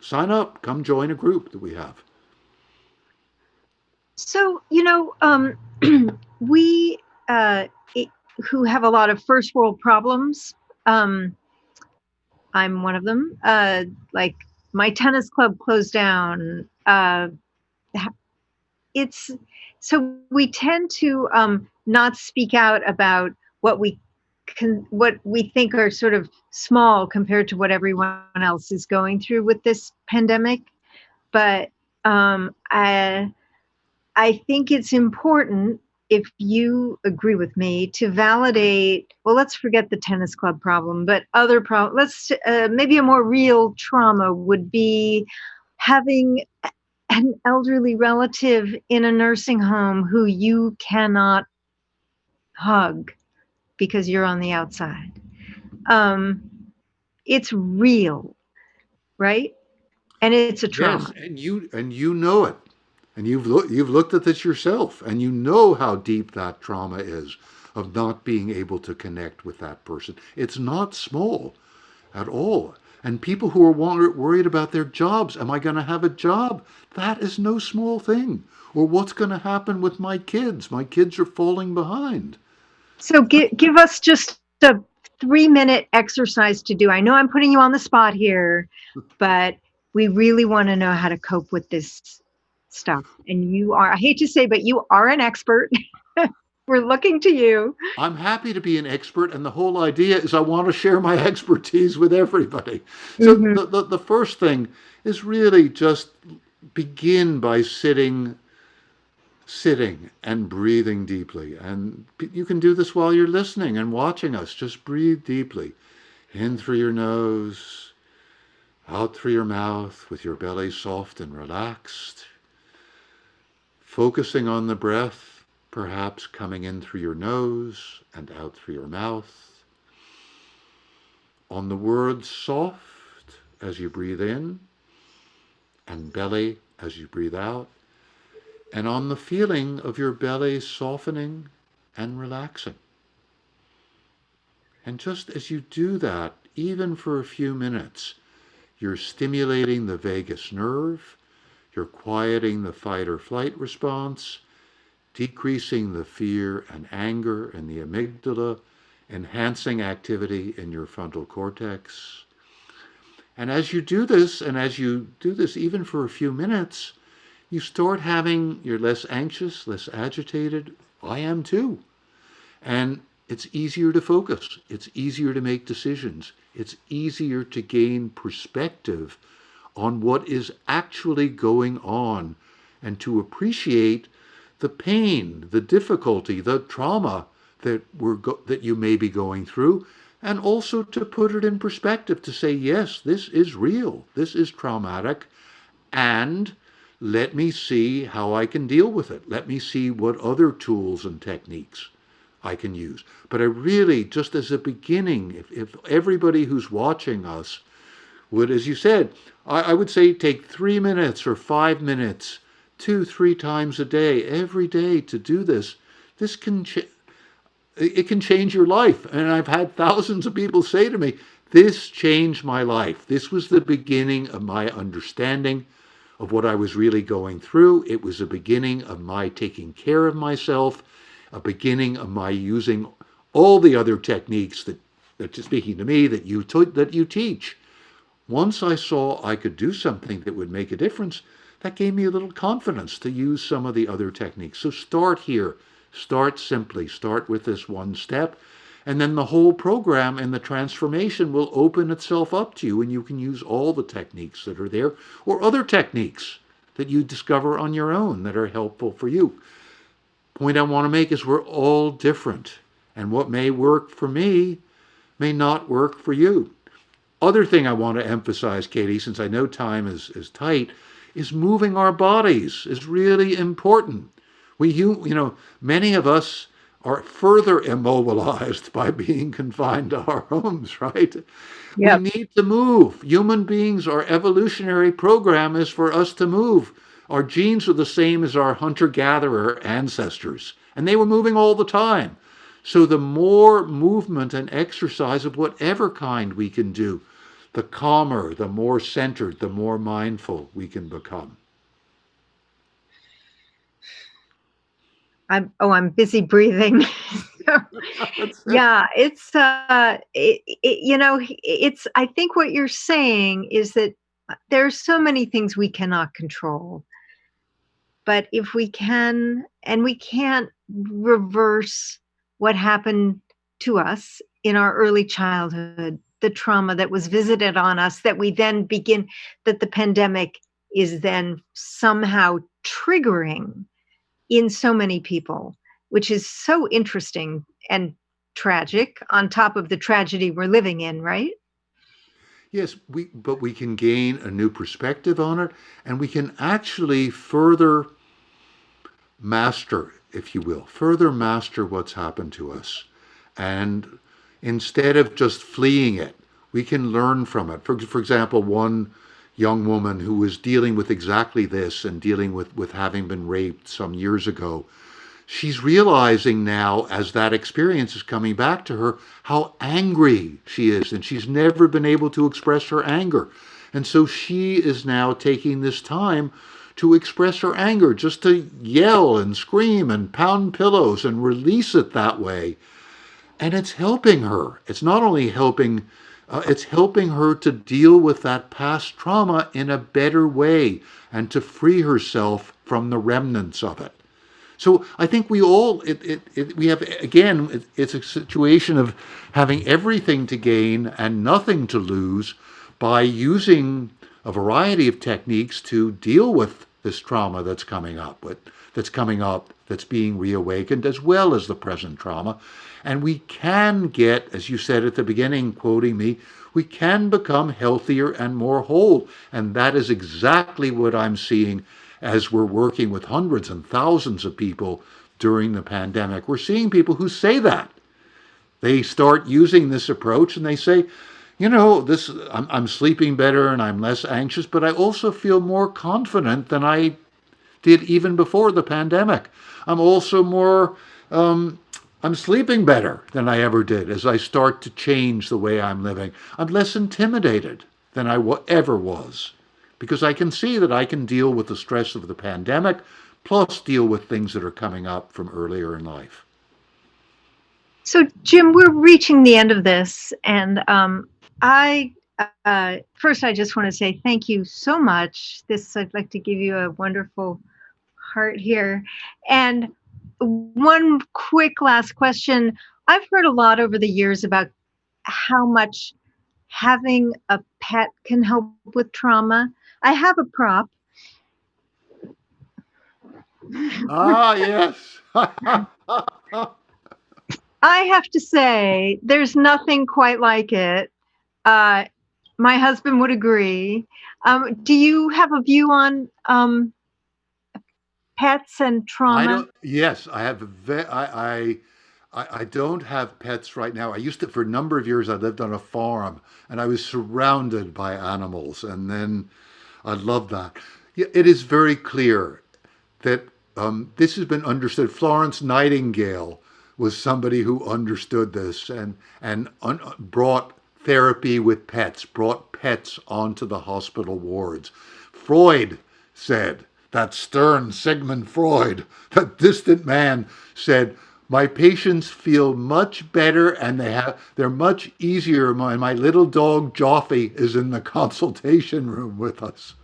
sign up. Come join a group that we have. So, we uh, i- who have a lot of first world problems, um, I'm one of them. Like my tennis club closed down. Ha- it's so we tend to not speak out about what what we think are sort of small compared to what everyone else is going through with this pandemic. But um, I, I think it's important, if you agree with me, to validate. Well, let's forget the tennis club problem, but other problems. Maybe a more real trauma would be having an elderly relative in a nursing home who you cannot hug because you're on the outside. Um, it's real, right? And it's a Yes, trauma. and you know it, and you've looked at this yourself, and you know how deep that trauma is of not being able to connect with that person. It's not small at all. And people who are worried about their jobs, am I going to have a job? That is no small thing. Or what's going to happen with my kids? My kids are falling behind. So give us just a 3-minute exercise to do. I know I'm putting you on the spot here, but we really want to know how to cope with this stuff. And you are, I hate to say, but you are an expert. We're looking to you. I'm happy to be an expert, and the whole idea is I want to share my expertise with everybody. So Hmm. the first thing is really just begin by sitting and breathing deeply. And you can do this while you're listening and watching us. Just breathe deeply in through your nose, out through your mouth with your belly soft and relaxed, focusing on the breath, perhaps coming in through your nose and out through your mouth, on the words soft as you breathe in and belly as you breathe out, and on the feeling of your belly softening and relaxing. And just as you do that, even for a few minutes, you're stimulating the vagus nerve, you're quieting the fight or flight response, decreasing the fear and anger in the amygdala, enhancing activity in your frontal cortex. And as you do this, even for a few minutes, you start you're less anxious, less agitated. I am too. And it's easier to focus. It's easier to make decisions. It's easier to gain perspective on what is actually going on and to appreciate the pain, the difficulty, the trauma that you may be going through, and also to put it in perspective to say, yes, this is real, this is traumatic, and let me see how I can deal with it. Let me see what other tools and techniques I can use. But I really, just as a beginning, if everybody who's watching us would, as you said, I would say take 3 minutes or 5 minutes, 2, 3 times a day, every day to do this. This can it can change your life. And I've had thousands of people say to me, "This changed my life. This was the beginning of my understanding of what I was really going through. It was a beginning of my taking care of myself, a beginning of my using all the other techniques that speaking to me that you teach. Once I saw I could do something that would make a difference, that gave me a little confidence to use some of the other techniques. So start here. Start simply. Start with this one step. And then the whole program and the transformation will open itself up to you, and you can use all the techniques that are there or other techniques that you discover on your own that are helpful for you. Point I want to make is we're all different, and what may work for me may not work for you. Other thing I want to emphasize, Katie, since I know time is tight, is moving our bodies is really important. Many of us are further immobilized by being confined to our homes, right? We Yep. need to move. Human beings, our evolutionary program is for us to move. Our genes are the same as our hunter gatherer ancestors, and they were moving all the time. So, the more movement and exercise of whatever kind we can do, the calmer, the more centered, the more mindful we can become. I'm busy breathing. So, That's it. yeah, it's I think what you're saying is that there are so many things we cannot control, but if we can, and we can't reverse what happened to us in our early childhood, the trauma that was visited on us, that we then begin, that the pandemic is then somehow triggering in so many people, which is so interesting and tragic on top of the tragedy we're living in, right? Yes, but we can gain a new perspective on it, and we can actually further master, if you will, further master what's happened to us. And instead of just fleeing it, we can learn from it. For example, one young woman who was dealing with exactly this and dealing with having been raped some years ago, she's realizing now, as that experience is coming back to her, how angry she is, and she's never been able to express her anger. And so she is now taking this time to express her anger, just to yell and scream and pound pillows and release it that way. And it's helping her. It's not only helping, it's helping her to deal with that past trauma in a better way and to free herself from the remnants of it. So I think we all we have again it's a situation of having everything to gain and nothing to lose by using a variety of techniques to deal with this trauma that's being reawakened, as well as the present trauma. And we can get, as you said at the beginning, quoting me, we can become healthier and more whole. And that is exactly what I'm seeing as we're working with hundreds and thousands of people during the pandemic. We're seeing people who say that. They start using this approach and they say, I'm sleeping better and I'm less anxious, but I also feel more confident than I did even before the pandemic. I'm also more, I'm sleeping better than I ever did as I start to change the way I'm living. I'm less intimidated than ever was because I can see that I can deal with the stress of the pandemic plus deal with things that are coming up from earlier in life. So, Jim, we're reaching the end of this, and I first I just want to say thank you so much. I'd like to give you a wonderful heart here, and one quick last question. I've heard a lot over the years about how much having a pet can help with trauma. I have a prop. Ah, yes. I have to say, there's nothing quite like it. Uh, my husband would agree. Do you have a view on pets and I trauma? don't. Yes, I have. I don't have pets right now. I used to for a number of years. I lived on a farm, and I was surrounded by animals, and then I love that. Yeah, it is very clear that this has been understood. Florence Nightingale was somebody who understood this and brought therapy with pets, brought pets onto the hospital wards. Freud said, that stern Sigmund Freud, that distant man, said, my patients feel much better and they're much easier. My little dog Joffy is in the consultation room with us.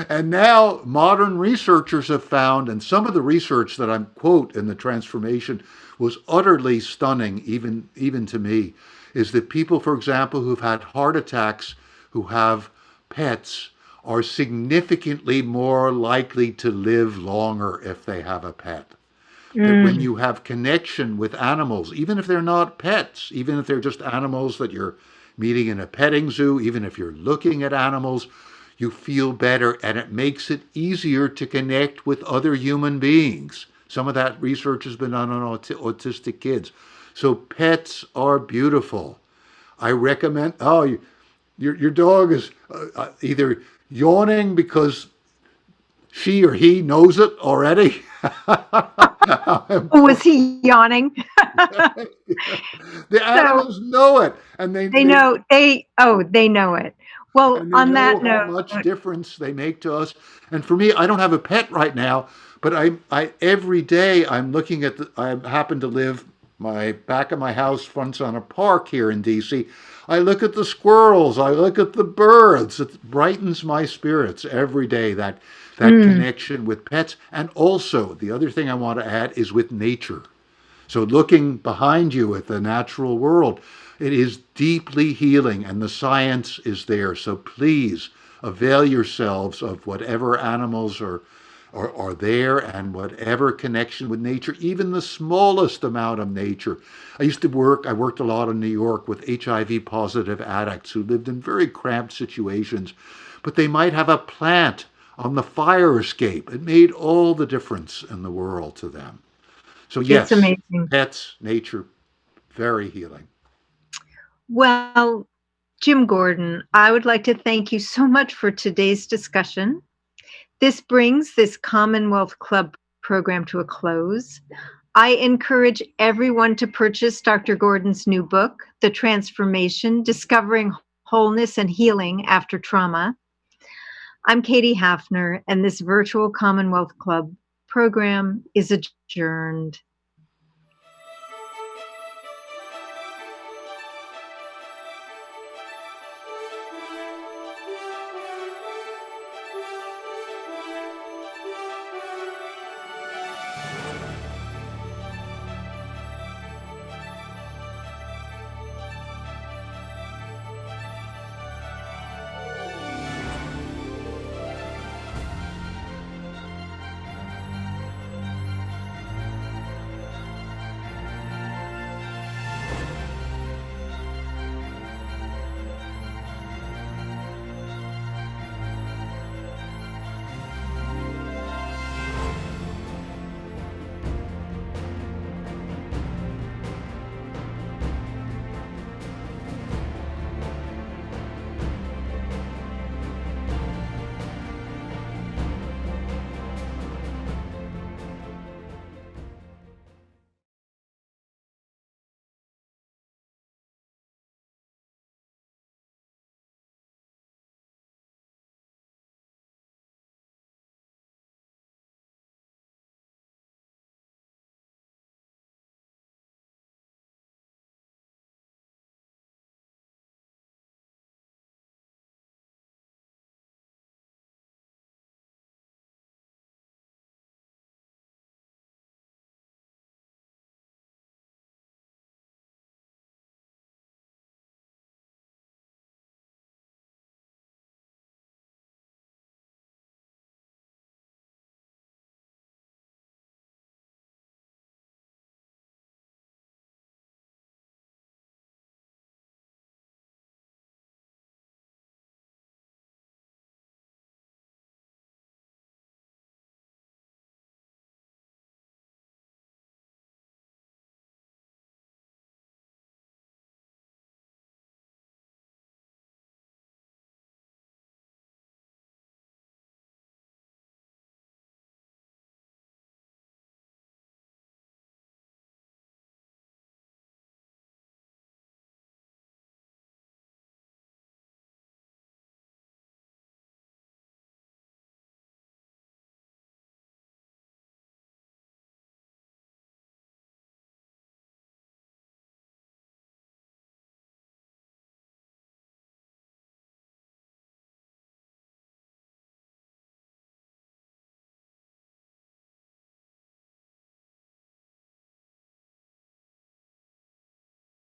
And now modern researchers have found, and some of the research that I'm quote in the transformation was utterly stunning, even to me, is that people, for example, who've had heart attacks, who have pets, are significantly more likely to live longer if they have a pet. That when Mm. you have connection with animals, even if they're not pets, even if they're just animals that you're meeting in a petting zoo, even if you're looking at animals, you feel better and it makes it easier to connect with other human beings. Some of that research has been done on autistic kids. So pets are beautiful. I recommend, your dog is either yawning because she or he knows it already. Oh, was he yawning? The So animals know it, and they know they know it. Well, And they on know that how note, much difference they make to us. And for me, I don't have a pet right now, but I every day I'm looking at I happen to live my back of my house fronts on a park here in DC. I look at the squirrels, I look at the birds. It brightens my spirits every day, that mm, connection with pets. And also, the other thing I want to add is with nature. So, looking behind you at the natural world, it is deeply healing, and the science is there. So, please avail yourselves of whatever animals are there and whatever connection with nature, even the smallest amount of nature. I worked a lot in New York with HIV positive addicts who lived in very cramped situations, but they might have a plant on the fire escape. It made all the difference in the world to them. So, it's yes, amazing. pets, nature, very healing. Well, Jim Gordon, I would like to thank you so much for today's discussion. This brings this Commonwealth Club program to a close. I encourage everyone to purchase Dr. Gordon's new book, The Transformation: Discovering Wholeness and Healing After Trauma. I'm Katie Hafner, and this virtual Commonwealth Club program is adjourned.